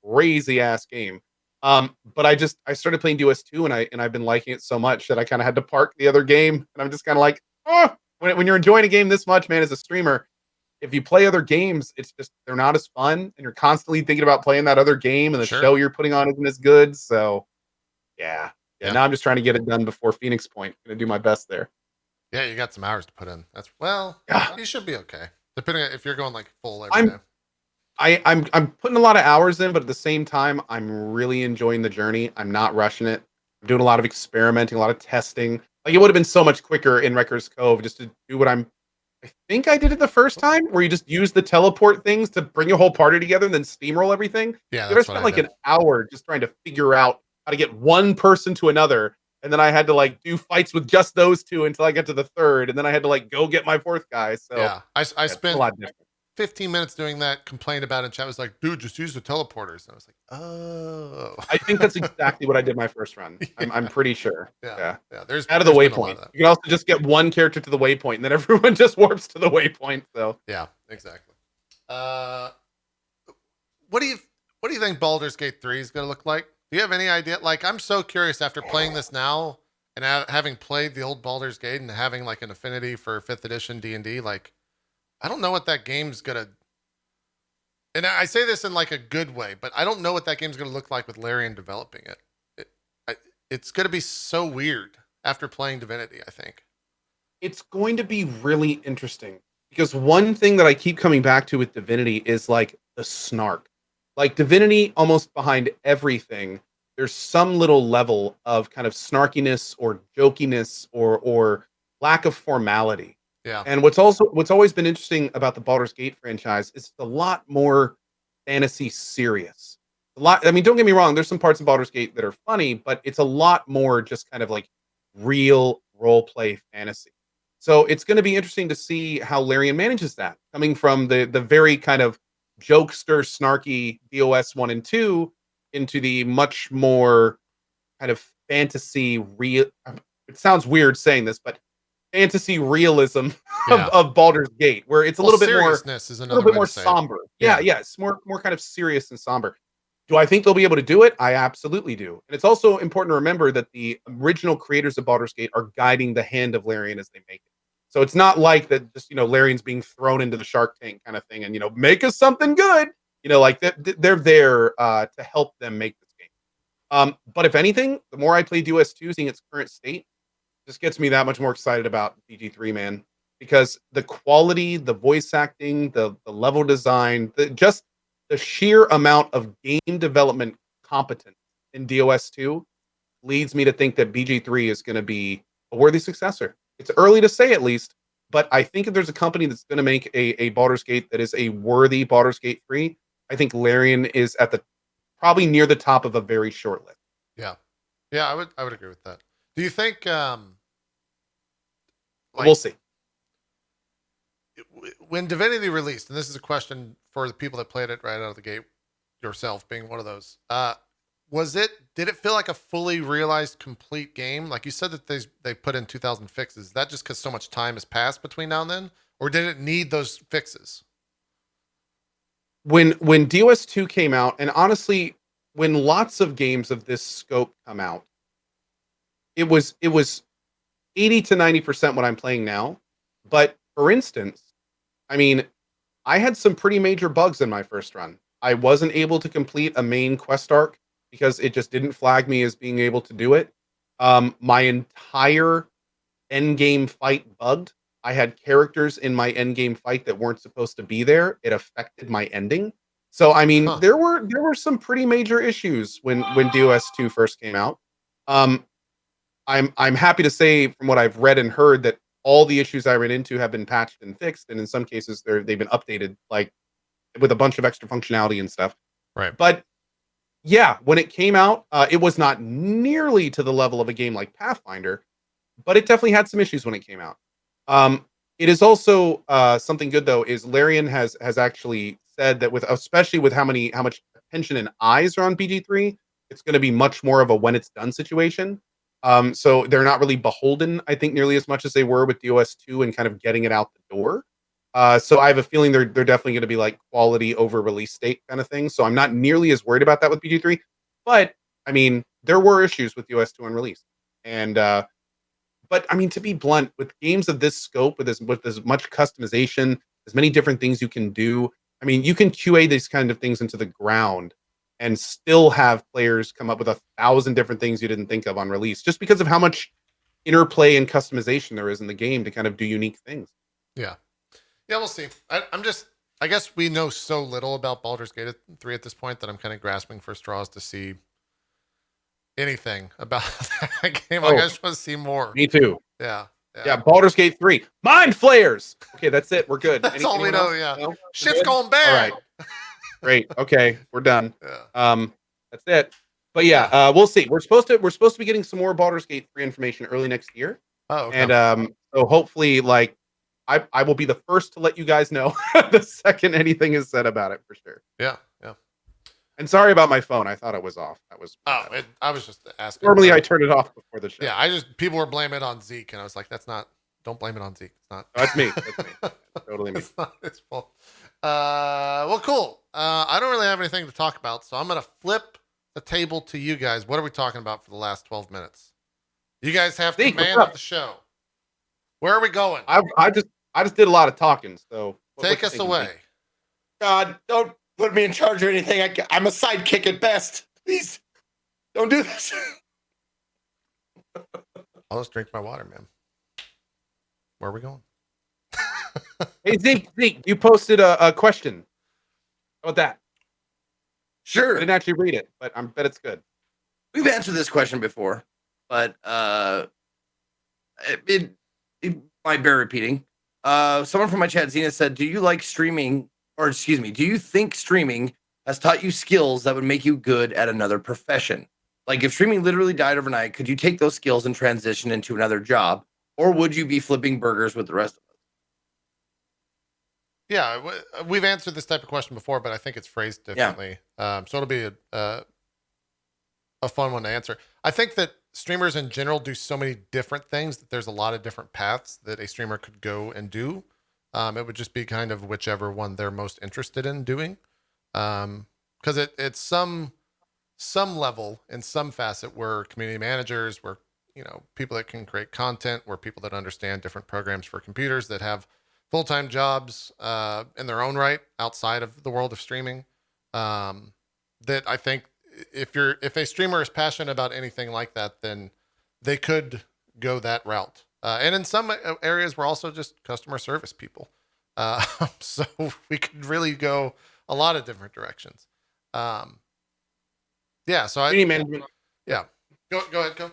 crazy ass game. But I started playing DS2 and I've been liking it so much that I kind of had to park the other game. And I'm just kind of like, oh, when you're enjoying a game this much, man, as a streamer, if you play other games, it's just they're not as fun, and you're constantly thinking about playing that other game, and the Sure. show you're putting on isn't as good. So, yeah. Yeah. Now I'm just trying to get it done before Phoenix Point. Gonna do my best there. Yeah, you got some hours to put in. That's well, Yeah. you should be okay. Depending on if you're going like full every I'm day. I'm putting a lot of hours in, but at the same time, I'm really enjoying the journey. I'm not rushing it. I'm doing a lot of experimenting, a lot of testing. Like it would have been so much quicker in Wrecker's Cove just to do what I think I did it the first time, where you just use the teleport things to bring your whole party together and then steamroll everything. Yeah, There I that's spent what I like did. an hour just trying to figure out how to get one person to another, and then I had to like do fights with just those two until I got to the third, and then I had to like go get my fourth guy. So Yeah, I it's a spent lot different. 15 minutes doing that. Complained about it. And chat was like, "Dude, just use the teleporters." And I was like, "Oh." I think that's exactly what I did my first run. I'm pretty sure. Yeah. There's out of the there's been a lot waypoint. of that. You can also just get one character to the waypoint, and then everyone just warps to the waypoint. So Yeah, exactly. What do you think Baldur's Gate 3 is going to look like? Do you have any idea? Like, I'm so curious after playing this now and having played the old Baldur's Gate and having like an affinity for 5th edition D&D. Like, I don't know what that game's gonna. And I say this in like a good way, but I don't know what that game's gonna look like with Larian developing it. It's gonna be so weird after playing Divinity, I think. it's going to be really interesting because one thing that I keep coming back to with Divinity is like the snark. Like Divinity, almost behind everything, there's some little level of kind of snarkiness or jokiness or lack of formality. Yeah. And what's always been interesting about the Baldur's Gate franchise is it's a lot more fantasy serious. A lot. I mean, don't get me wrong. There's some parts of Baldur's Gate that are funny, but it's a lot more just kind of like real role play fantasy. So it's going to be interesting to see how Larian manages that, coming from the very kind of jokester, snarky DOS 1 and 2 into the much more kind of fantasy real. It sounds weird saying this, but fantasy realism Yeah. of Baldur's Gate, where it's a little bit more seriousness is a another little bit way more to say it. somber. Yeah. Yeah, it's more kind of serious and somber. Do I think they'll be able to do it? I absolutely do. And it's also important to remember that the original creators of Baldur's Gate are guiding the hand of Larian as they make it. So it's not like that just, Larian's being thrown into the Shark Tank kind of thing and, make us something good. Like they're there to help them make this game. But if anything, the more I play DS2, seeing its current state, just gets me that much more excited about BG3, man. because the quality, the voice acting, the level design, just the sheer amount of game development competence in DOS 2 leads me to think that BG3 is going to be a worthy successor. It's early to say, at least, but I think if there's a company that's going to make a Baldur's Gate that is a worthy Baldur's Gate 3, I think Larian is at the probably near the top of a very short list. Yeah. Yeah, I would agree with that. Do you think But we'll see. when Divinity released, and this is a question for the people that played it right out of the gate, yourself being one of those, did it feel like a fully realized complete game? Like you said that they put in 2,000 fixes. Is that just because so much time has passed between now and then? Or did it need those fixes? When DOS 2 came out, and honestly, when lots of games of this scope come out, it was 80 to 90% what I'm playing now. But for instance, I mean, I had some pretty major bugs in my first run. I wasn't able to complete a main quest arc because it just didn't flag me as being able to do it. My entire end game fight bugged. I had characters in my end game fight that weren't supposed to be there. It affected my ending. So I mean, Huh. there were some pretty major issues when DOS 2 first came out. Um, I'm happy to say from what I've read and heard that all the issues I ran into have been patched and fixed, and in some cases they've been updated, like with a bunch of extra functionality and stuff. Right. But yeah, when it came out, it was not nearly to the level of a game like Pathfinder, but it definitely had some issues when it came out. It is also something good though is Larian has actually said that with especially with how much attention and eyes are on BG3, it's going to be much more of a when it's done situation. So they're not really beholden, I think, nearly as much as they were with DOS 2 and kind of getting it out the door. So I have a feeling they're definitely going to be like quality over release date kind of thing. So I'm not nearly as worried about that with BG3. But I mean, there were issues with DOS 2 on release, and but I mean, to be blunt, with games of this scope, with as much customization, as many different things you can do, I mean, you can QA these kind of things into the ground and still have players come up with 1,000 different things you didn't think of on release, just because of how much interplay and customization there is in the game to kind of do unique things. Yeah. Yeah, we'll see. I guess we know so little about Baldur's Gate 3 at this point that I'm kind of grasping for straws to see anything about that game. Like, I just want to see more. Me too. Yeah. Yeah, Baldur's Gate 3. Mind flares! Okay, that's it. We're good. That's all we know, yeah. No? Shit's going bad. All right. Great. Okay, we're done. Yeah. That's it. But yeah, we'll see. We're supposed to be getting some more Baldur's Gate 3 information early next year. Oh, okay. And so hopefully, like, I will be the first to let you guys know the second anything is said about it, for sure. Yeah. And sorry about my phone. I thought it was off. That was I was just asking. normally I turn it off before the show. Yeah, people were blaming it on Zeke, and I was like, don't blame it on Zeke. It's not. No, that's me. That's me. Totally me. It's not his fault. Well, cool. I don't really have anything to talk about, so I'm gonna flip the table to you guys. What are we talking about for the last 12 minutes? You guys have Zeke, command what's of the show. Where are we going? I just did a lot of talking, so Take us away. God, don't put me in charge or anything. I'm a sidekick at best. Please, don't do this. I'll just drink my water, man. Where are we going? Hey Zeke, you posted a question. How about that? I Sure. didn't actually read it, but I bet it's good. We've answered this question before, but it might bear repeating. Someone from my chat, Zena, said, do you like streaming, or excuse me, do you think streaming has taught you skills that would make you good at another profession? Like if streaming literally died overnight, could you take those skills and transition into another job? Or would you be flipping burgers with the rest of us? Yeah, we've answered this type of question before, but I think it's phrased differently. So it'll be a fun one to answer. I think that streamers in general do so many different things that there's a lot of different paths that a streamer could go and do. It would just be kind of whichever one they're most interested in doing. Because it's some level in some facet where community managers, where people that can create content, where people that understand different programs for computers, that have full-time jobs in their own right outside of the world of streaming. That I think if a streamer is passionate about anything like that, then they could go that route. And in some areas, we're also just customer service people. So we could really go a lot of different directions. Um, yeah. So Community management. yeah. Go ahead, go.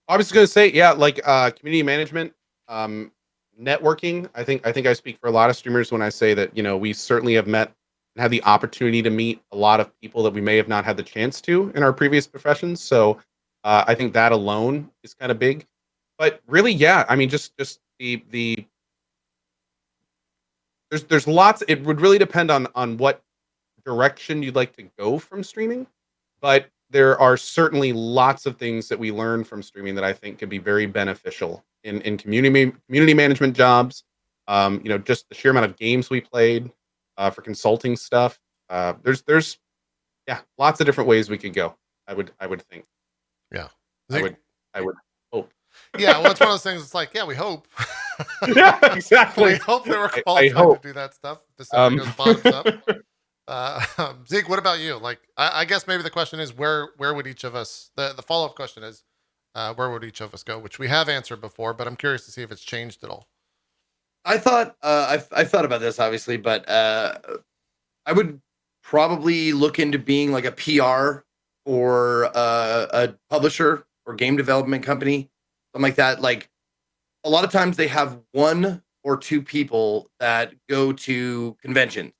I was going to say, yeah, like community management, um, networking. I think I speak for a lot of streamers when I say that we certainly have met and had the opportunity to meet a lot of people that we may have not had the chance to in our previous professions. So I think that alone is kind of big. But really, yeah, I mean, just the there's lots. It would really depend on what direction you'd like to go from streaming, but there are certainly lots of things that we learn from streaming that I think could be very beneficial in community management jobs. Just the sheer amount of games we played for consulting stuff. There's yeah, lots of different ways we could go. I would think. Yeah. I would hope. Yeah. Well, it's one of those things. It's like, yeah, we hope. Yeah, exactly. We hope that we're I qualified hope. to do that stuff. This ever goes bottoms up. Um, Zeke, what about you? Like, I guess maybe the question is where would each of us? The follow up question is, where would each of us go? Which we have answered before, but I'm curious to see if it's changed at all. I thought I've thought about this obviously, but I would probably look into being like a PR or a publisher or game development company, something like that. Like a lot of times they have one or two people that go to conventions,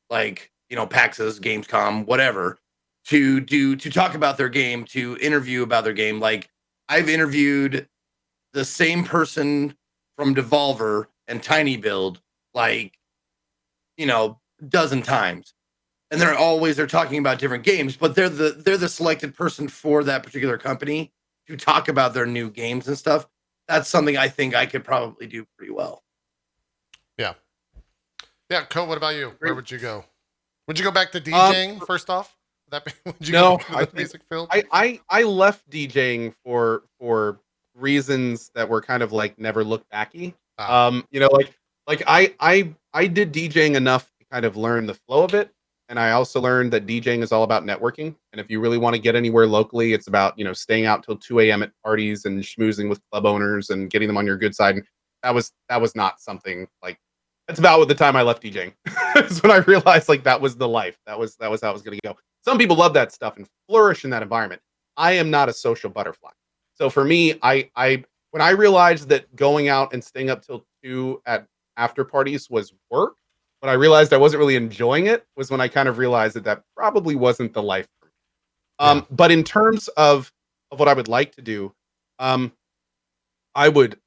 like PAXs, Gamescom, whatever, to talk about their game, to interview about their game. Like I've interviewed the same person from Devolver and Tiny Build like dozen times, and they're talking about different games, but they're the selected person for that particular company to talk about their new games and stuff. That's something I think I could probably do pretty well. Yeah. Yeah. Cole, what about you? Where Great. would you go? Would you go back to DJing first off? Would you No, go back to the music field? I left DJing for reasons that were kind of like never look backy. Ah, I did DJing enough to kind of learn the flow of it, and I also learned that DJing is all about networking. And if you really want to get anywhere locally, it's about staying out till 2 a.m. at parties and schmoozing with club owners and getting them on your good side. And that was not something like that's about what the time I left DJing. Is when I realized like that was the life. That was how it was going to go. Some people love that stuff and flourish in that environment. I am not a social butterfly. So for me, I when I realized that going out and staying up till 2 at after parties was work, when I realized I wasn't really enjoying it was when I kind of realized that probably wasn't the life for me. yeah. But in terms of what I would like to do, um, I would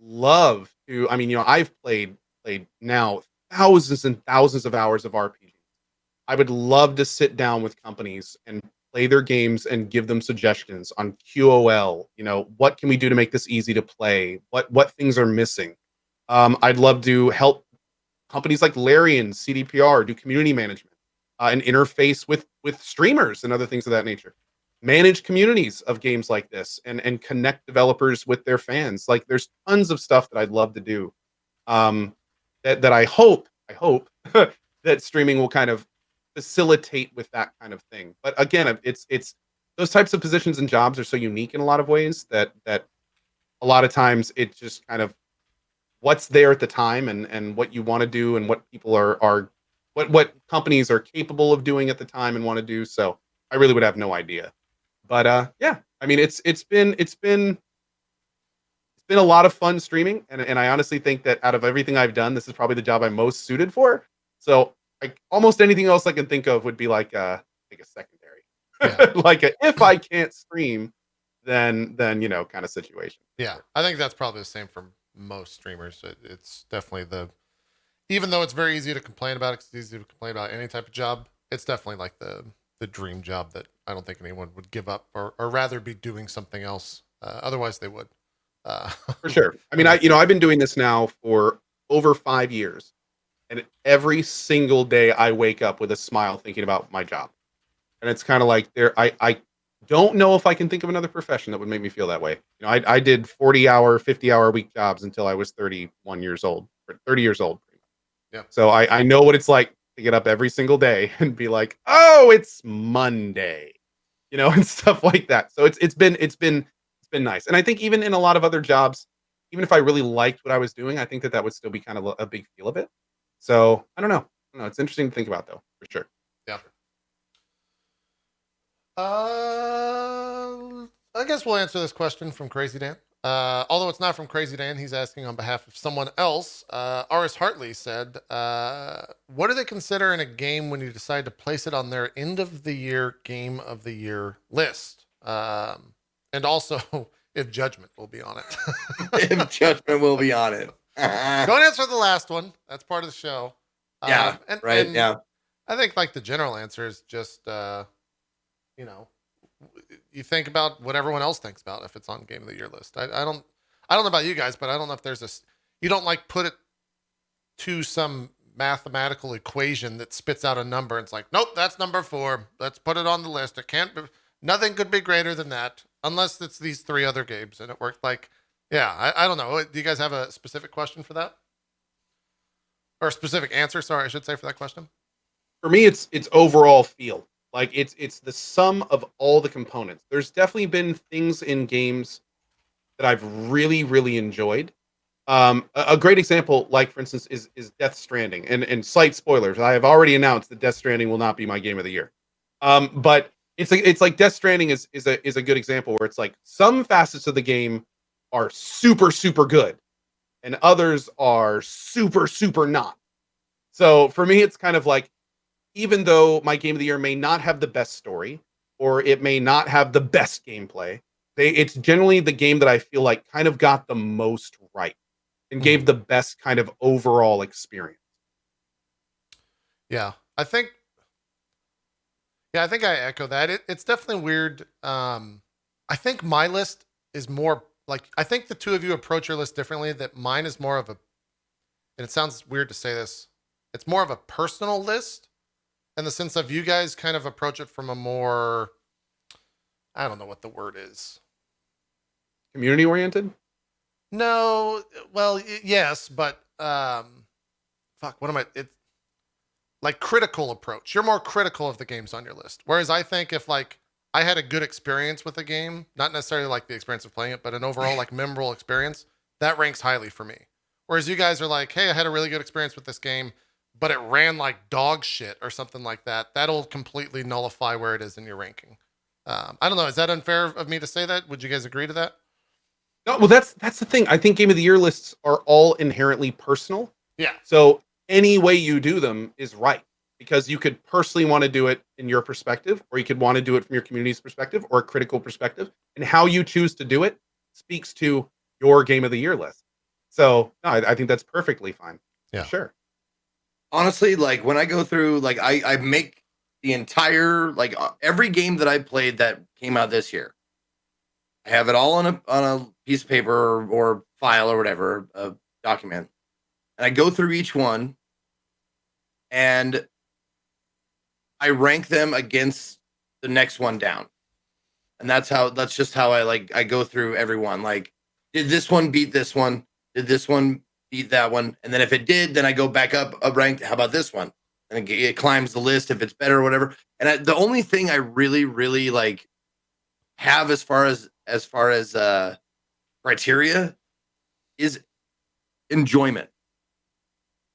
love to. I mean, I've played now thousands and thousands of hours of RPG. I would love to sit down with companies and play their games and give them suggestions on QOL. What can we do to make this easy to play? What things are missing? I'd love to help companies like Larian, CDPR do community management and interface with streamers and other things of that nature. Manage communities of games like this and connect developers with their fans. Like there's tons of stuff that I'd love to do. Um, that I hope that streaming will kind of facilitate with that kind of thing. But again, it's those types of positions and jobs are so unique in a lot of ways that a lot of times it's just kind of what's there at the time and what you want to do and what people are what companies are capable of doing at the time and want to do. So I really would have no idea. But yeah, I mean it's been a lot of fun streaming, and I honestly think that out of everything I've done, this is probably the job I'm most suited for. So like almost anything else I can think of would be like a secondary, Yeah. like a if I can't stream, then kind of situation. Yeah. I think that's probably the same for most streamers. It's definitely even though it's very easy to complain about, it's easy to complain about any type of job. It's definitely like the dream job that I don't think anyone would give up or rather be doing something else. Otherwise they would. Uh, For sure. I mean, I've been doing this now for over 5 years, and every single day I wake up with a smile thinking about my job. And it's kind of like I don't know if I can think of another profession that would make me feel that way. I did 40-hour, 50-hour week jobs until I was 31 years old, or 30 years old. Yeah. So I know what it's like to get up every single day and be like, oh, it's Monday, and stuff like that. So it's been nice. And I think even in a lot of other jobs, even if I really liked what I was doing, I think that would still be kind of a big feel of it. So I don't know. It's interesting to think about though, for sure. Yeah. I guess we'll answer this question from Crazy Dan. Although it's not from Crazy Dan, he's asking on behalf of someone else. R.S. Hartley said, what do they consider in a game when you decide to place it on their end of the year game of the year list? And also, if Judgment will be on it. If Judgment will be on it. Don't answer the last one. That's part of the show. Yeah, right. Yeah. I think like the general answer is just, you think about what everyone else thinks about if it's on game of the year list. I don't know about you guys, but I don't know if there's you don't like put it to some mathematical equation that spits out a number. And it's like, nope, that's number 4. Let's put it on the list. It can't be, nothing could be greater than that unless it's these 3 other games. And it worked like, yeah, I don't know. Do you guys have a specific question for that? Or a specific answer? Sorry, I should say for that question. For me, it's overall feel. Like it's the sum of all the components. There's definitely been things in games that I've really, really enjoyed. A great example, like for instance, is Death Stranding. And slight spoilers, I have already announced that Death Stranding will not be my game of the year. But it's like Death Stranding is a good example where it's like some facets of the game are super, super good, and others are super, super not. So for me, it's kind of like, even though my game of the year may not have the best story or it may not have the best gameplay, it's generally the game that I feel like kind of got the most right and gave the best kind of overall experience. Yeah, I think I echo that. It's definitely weird. I think my list is more like, I think the two of you approach your list differently. That mine is more of a, and it sounds weird to say this, it's more of a personal list, in the sense of you guys kind of approach it from a more, I don't know what the word is. Community oriented? No, well, yes, but fuck, what am I? It's like critical approach. You're more critical of the games on your list. Whereas I think if like I had a good experience with a game, not necessarily like the experience of playing it, but an overall like memorable experience, that ranks highly for me. Whereas you guys are like, hey, I had a really good experience with this game, but it ran like dog shit or something like that. That'll completely nullify where it is in your ranking. I don't know. Is that unfair of me to say that? Would you guys agree to that? No, well, that's the thing. I think game of the year lists are all inherently personal. Yeah. So any way you do them is right, because you could personally want to do it in your perspective, or you could want to do it from your community's perspective or a critical perspective. And how you choose to do it speaks to your game of the year list. So no, I think that's perfectly fine. Yeah. Sure. Honestly, like when I go through, like I make the entire, like every game that I played that came out this year, I have it all on a piece of paper or file or whatever, a document, and I go through each one, and I rank them against the next one down, and that's just how I go through everyone. Like, did this one beat this one? Did this one beat that one? And then if it did, then I go back up a rank. How about this one? And it climbs the list if it's better or whatever. And the only thing I really, really like have as far as criteria is enjoyment,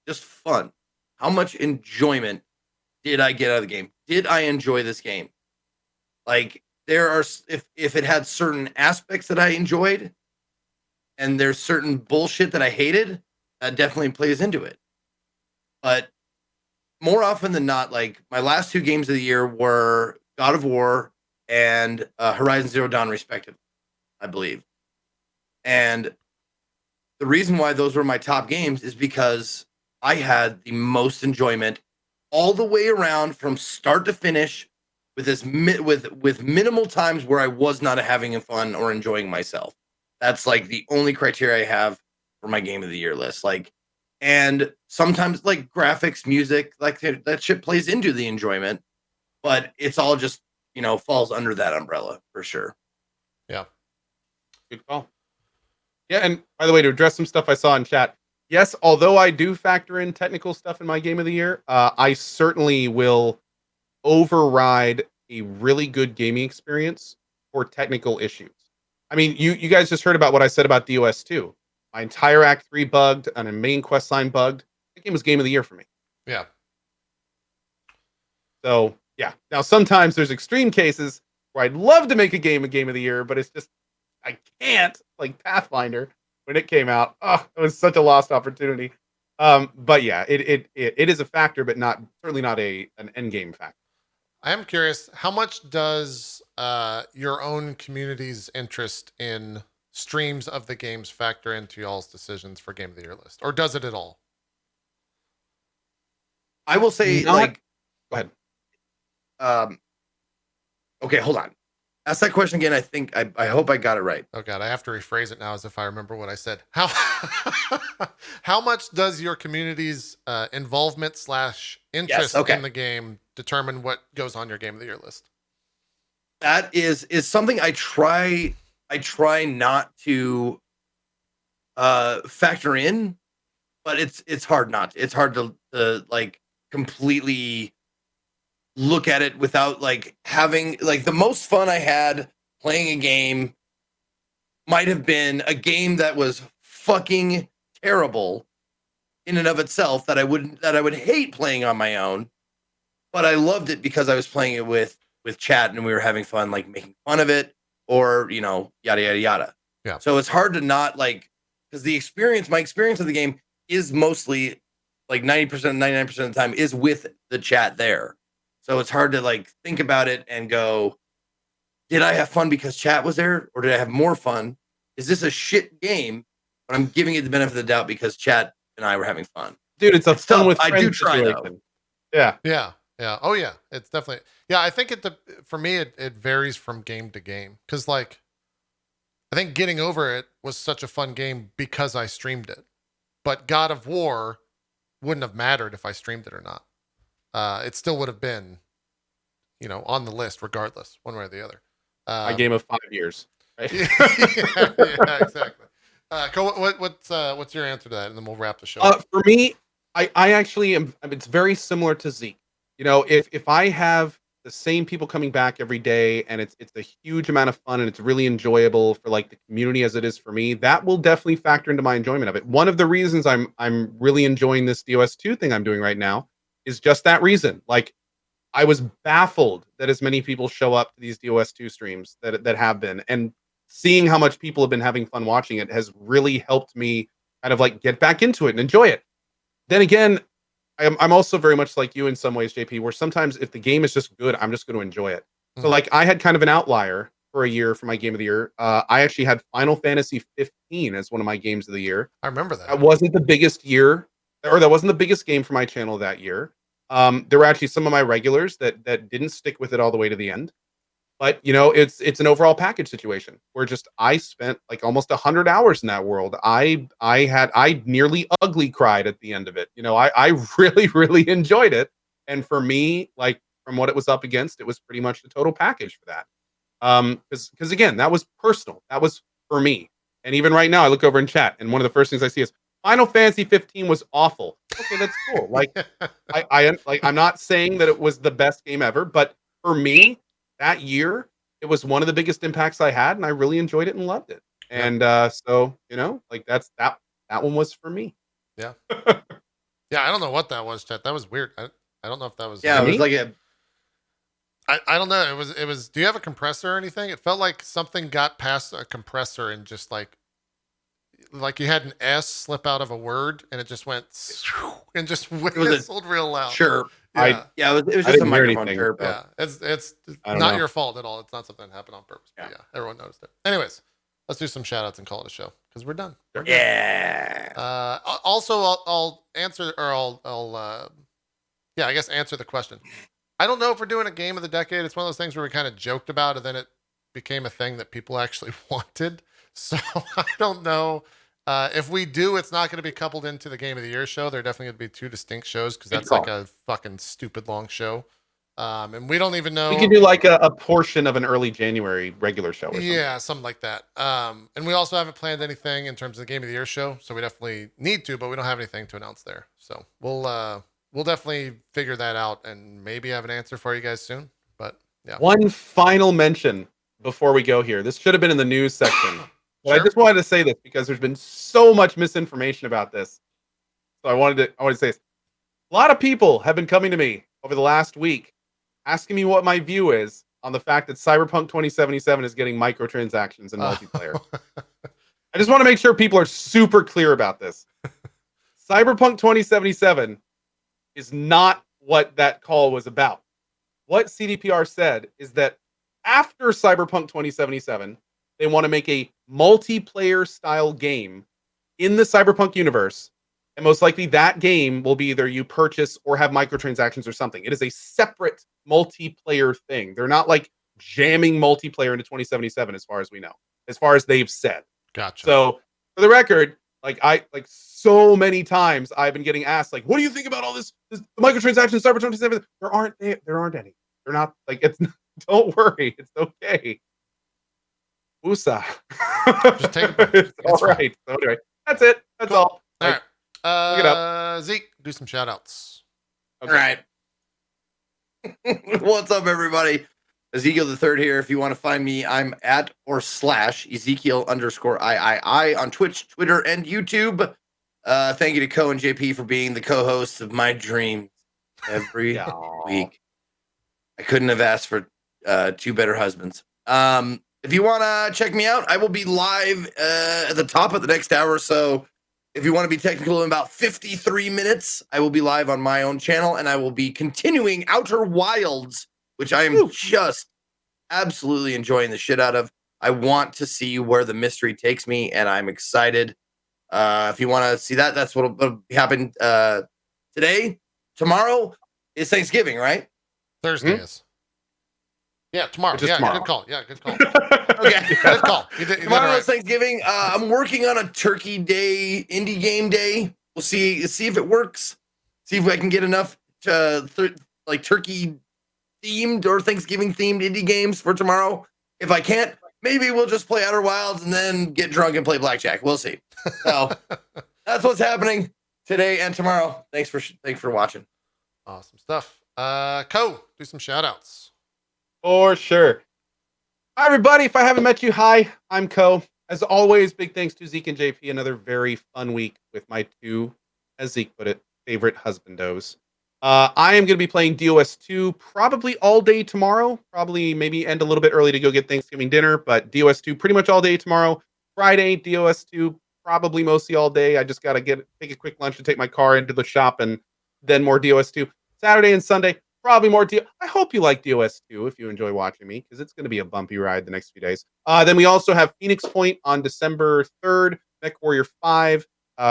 just fun. How much enjoyment did I get out of the game? Did I enjoy this game? Like, there are, if it had certain aspects that I enjoyed, and there's certain bullshit that I hated, that definitely plays into it. But more often than not, like my last 2 games of the year were God of War and Horizon Zero Dawn, respectively, I believe. And the reason why those were my top games is because I had the most enjoyment all the way around from start to finish, with minimal times where I was not having fun or enjoying myself. That's like the only criteria I have for my game of the year list. Like, and sometimes like graphics, music, like that shit plays into the enjoyment, but it's all just, falls under that umbrella for sure. Yeah. Good call. Yeah, and by the way, to address some stuff I saw in chat, yes, although I do factor in technical stuff in my game of the year, I certainly will override a really good gaming experience for technical issues. I mean, you guys just heard about what I said about DOS 2. my entire Act 3 bugged, and a main quest line bugged. That game was game of the year for me. Yeah. So yeah. Now sometimes there's extreme cases where I'd love to make a game of the year, but it's just I can't. Like Pathfinder when it came out. Oh, it was such a lost opportunity. But yeah, it is a factor, but certainly not an end game factor. I am curious, how much does your own community's interest in streams of the games factor into y'all's decisions for Game of the Year list? Or does it at all? I will say, Go ahead. Okay, hold on. Ask that question again. I hope I got it right. Oh God, I have to rephrase it now as if I remember what I said. How how much does your community's involvement / interest in the game determine what goes on your Game of the Year list? That is something I try not to factor in, but it's hard not. It's hard to like completely look at it without like having like the most fun I had playing a game might have been a game that was fucking terrible in and of itself that I would hate playing on my own, but I loved it because I was playing it with chat and we were having fun, like making fun of it or, you know, yada, yada, yada. Yeah. So it's hard to not like, because my experience of the game is mostly like 90%, 99% of the time is with the chat there. So it's hard to like think about it and go, did I have fun because chat was there or did I have more fun? Is this a shit game? But I'm giving it the benefit of the doubt because chat and I were having fun. Dude, it's a fun with I do try situation. though. Yeah. Yeah. Yeah. Oh yeah. It's definitely, yeah. I think for me, it varies from game to game. Cause like, I think Getting Over It was such a fun game because I streamed it, but God of War wouldn't have mattered if I streamed it or not. It still would have been, you know, on the list regardless, one way or the other. My game of 5 years. Right? yeah, exactly. Cole, what's your answer to that? And then we'll wrap the show up. For me, I actually am. It's very similar to Zeke. You know, if I have the same people coming back every day and it's a huge amount of fun and it's really enjoyable for like the community as it is for me, that will definitely factor into my enjoyment of it. One of the reasons I'm really enjoying this DOS2 thing I'm doing right now is just that reason. Like, I was baffled that as many people show up to these DOS2 streams that have been, and seeing how much people have been having fun watching it has really helped me kind of like get back into it and enjoy it. Then again, I'm also very much like you in some ways, JP, where sometimes if the game is just good, I'm just going to enjoy it. So like I had kind of an outlier for a year for my game of the year. I actually had Final Fantasy 15 as one of my games of the year. I remember that. That wasn't the biggest year, or that wasn't the biggest game for my channel that year. There were actually some of my regulars that didn't stick with it all the way to the end. But you know, it's an overall package situation where just I spent like almost 100 hours in that world. I nearly ugly cried at the end of it. You know, I really, really enjoyed it. And for me, like from what it was up against, it was pretty much the total package for that. Because again, that was personal. That was for me. And even right now, I look over in chat, and one of the first things I see is Final Fantasy 15 was awful. Okay, that's cool. Like I'm not saying that it was the best game ever, but for me, that year, it was one of the biggest impacts I had, and I really enjoyed it and loved it. And so, you know, like that one was for me. Yeah. Yeah, I don't know what that was, Chet. That was weird. I don't know if that was. Yeah, it was like a. I don't know. It was. Do you have a compressor or anything? It felt like something got past a compressor and just like you had an S slip out of a word and it just went and just whistled real loud. Sure. Yeah. It was just a microphone chirp. Yeah, it's not your fault at all. It's not something that happened on purpose. But yeah, everyone noticed it. Anyways, let's do some shout outs and call it a show because we're done. Yeah. Also, I'll answer, or I'll I guess answer the question. I don't know if we're doing a game of the decade. It's one of those things where we kind of joked about, and then it became a thing that people actually wanted. So I don't know. If we do, it's not going to be coupled into the Game of the Year show. They're definitely going to be two distinct shows because that's like a fucking stupid long show. And we don't even know. We can do like a portion of an early January regular show. Or something. Yeah, something like that. And we also haven't planned anything in terms of the Game of the Year show, so we definitely need to, but we don't have anything to announce there. So we'll definitely figure that out and maybe have an answer for you guys soon. But yeah. One final mention before we go here. This should have been in the news section. But I just wanted to say this because there's been so much misinformation about this. So I wanted to say this. A lot of people have been coming to me over the last week asking me what my view is on the fact that Cyberpunk 2077 is getting microtransactions and multiplayer. I just want to make sure people are super clear about this. Cyberpunk 2077 is not what that call was about. What CDPR said is that after Cyberpunk 2077, they want to make a multiplayer style game in the Cyberpunk universe. And most likely that game will be either you purchase or have microtransactions or something. It is a separate multiplayer thing. They're not like jamming multiplayer into 2077 as far as we know, as far as they've said. Gotcha. So for the record, so many times I've been getting asked, like, what do you think about all this microtransactions, Cyber 27? There aren't any. They're not like it's. Don't worry, it's okay. Woosah. Just take it. It's all right. So anyway, that's it. That's Cool. all. All right. Look it up. Zeke, do some shout outs. Okay. All right. What's up, everybody? Ezekiel the Third here. If you want to find me, I'm at or slash Ezekiel_III on Twitch, Twitter, and YouTube. Thank you to Co and JP for being the co-hosts of my dreams every week. I couldn't have asked for two better husbands. If you want to check me out, I will be live at the top of the next hour or so. If you want to be technical, in about 53 minutes, I will be live on my own channel, and I will be continuing Outer Wilds, which I am just absolutely enjoying the shit out of. I want to see where the mystery takes me, and I'm excited. If you want to see that, that's what will happen today. Tomorrow is Thanksgiving, right? Thursday is. Yeah, tomorrow. Yeah, tomorrow. Good call. Yeah, good call. Okay. Good call. You did Tomorrow right. is Thanksgiving. I'm working on a Turkey Day indie game day. We'll see if it works. See if I can get enough turkey themed or Thanksgiving themed indie games for tomorrow. If I can't, maybe we'll just play Outer Wilds and then get drunk and play blackjack. We'll see. So that's what's happening today and tomorrow. Thanks for watching. Awesome stuff. Co, do some shout outs. For sure. Hi, everybody. If I haven't met you, hi, I'm Co. As always, big thanks to Zeke and JP. Another very fun week with my two, as Zeke put it, favorite husbandos. I am going to be playing DOS 2 probably all day tomorrow. Probably maybe end a little bit early to go get Thanksgiving dinner, but DOS 2 pretty much all day tomorrow. Friday, DOS 2 probably mostly all day. I just got to take a quick lunch to take my car into the shop and then more DOS 2. Saturday and Sunday, probably more I hope you like DOS 2 if you enjoy watching me, because it's going to be a bumpy ride the next few days. Then we also have Phoenix Point on December 3rd, MechWarrior 5,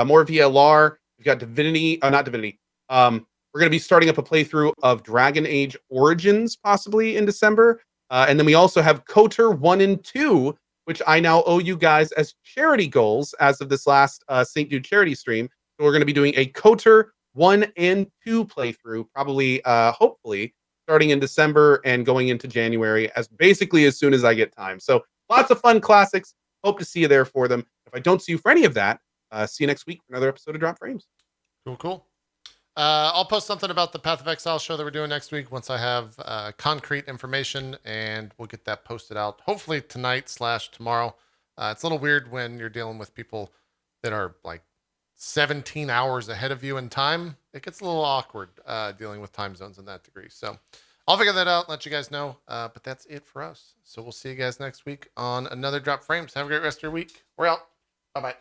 more VLR. We've got Divinity, not Divinity. We're going to be starting up a playthrough of Dragon Age Origins possibly in December. And then we also have KOTOR 1 and 2, which I now owe you guys as charity goals as of this last St. Jude charity stream. So we're going to be doing a KOTOR 1 and 2 playthrough, probably, hopefully, starting in December and going into January, as soon as I get time. So lots of fun classics. Hope to see you there for them. If I don't see you for any of that, see you next week for another episode of Drop Frames. Cool. I'll post something about the Path of Exile show that we're doing next week once I have concrete information, and we'll get that posted out hopefully tonight/tomorrow. It's a little weird when you're dealing with people that are like 17 hours ahead of you in time. It gets a little awkward dealing with time zones in that degree. So I'll figure that out and let you guys know. But that's it for us. So we'll see you guys next week on another Drop Frames. Have a great rest of your week. We're out. Bye-bye.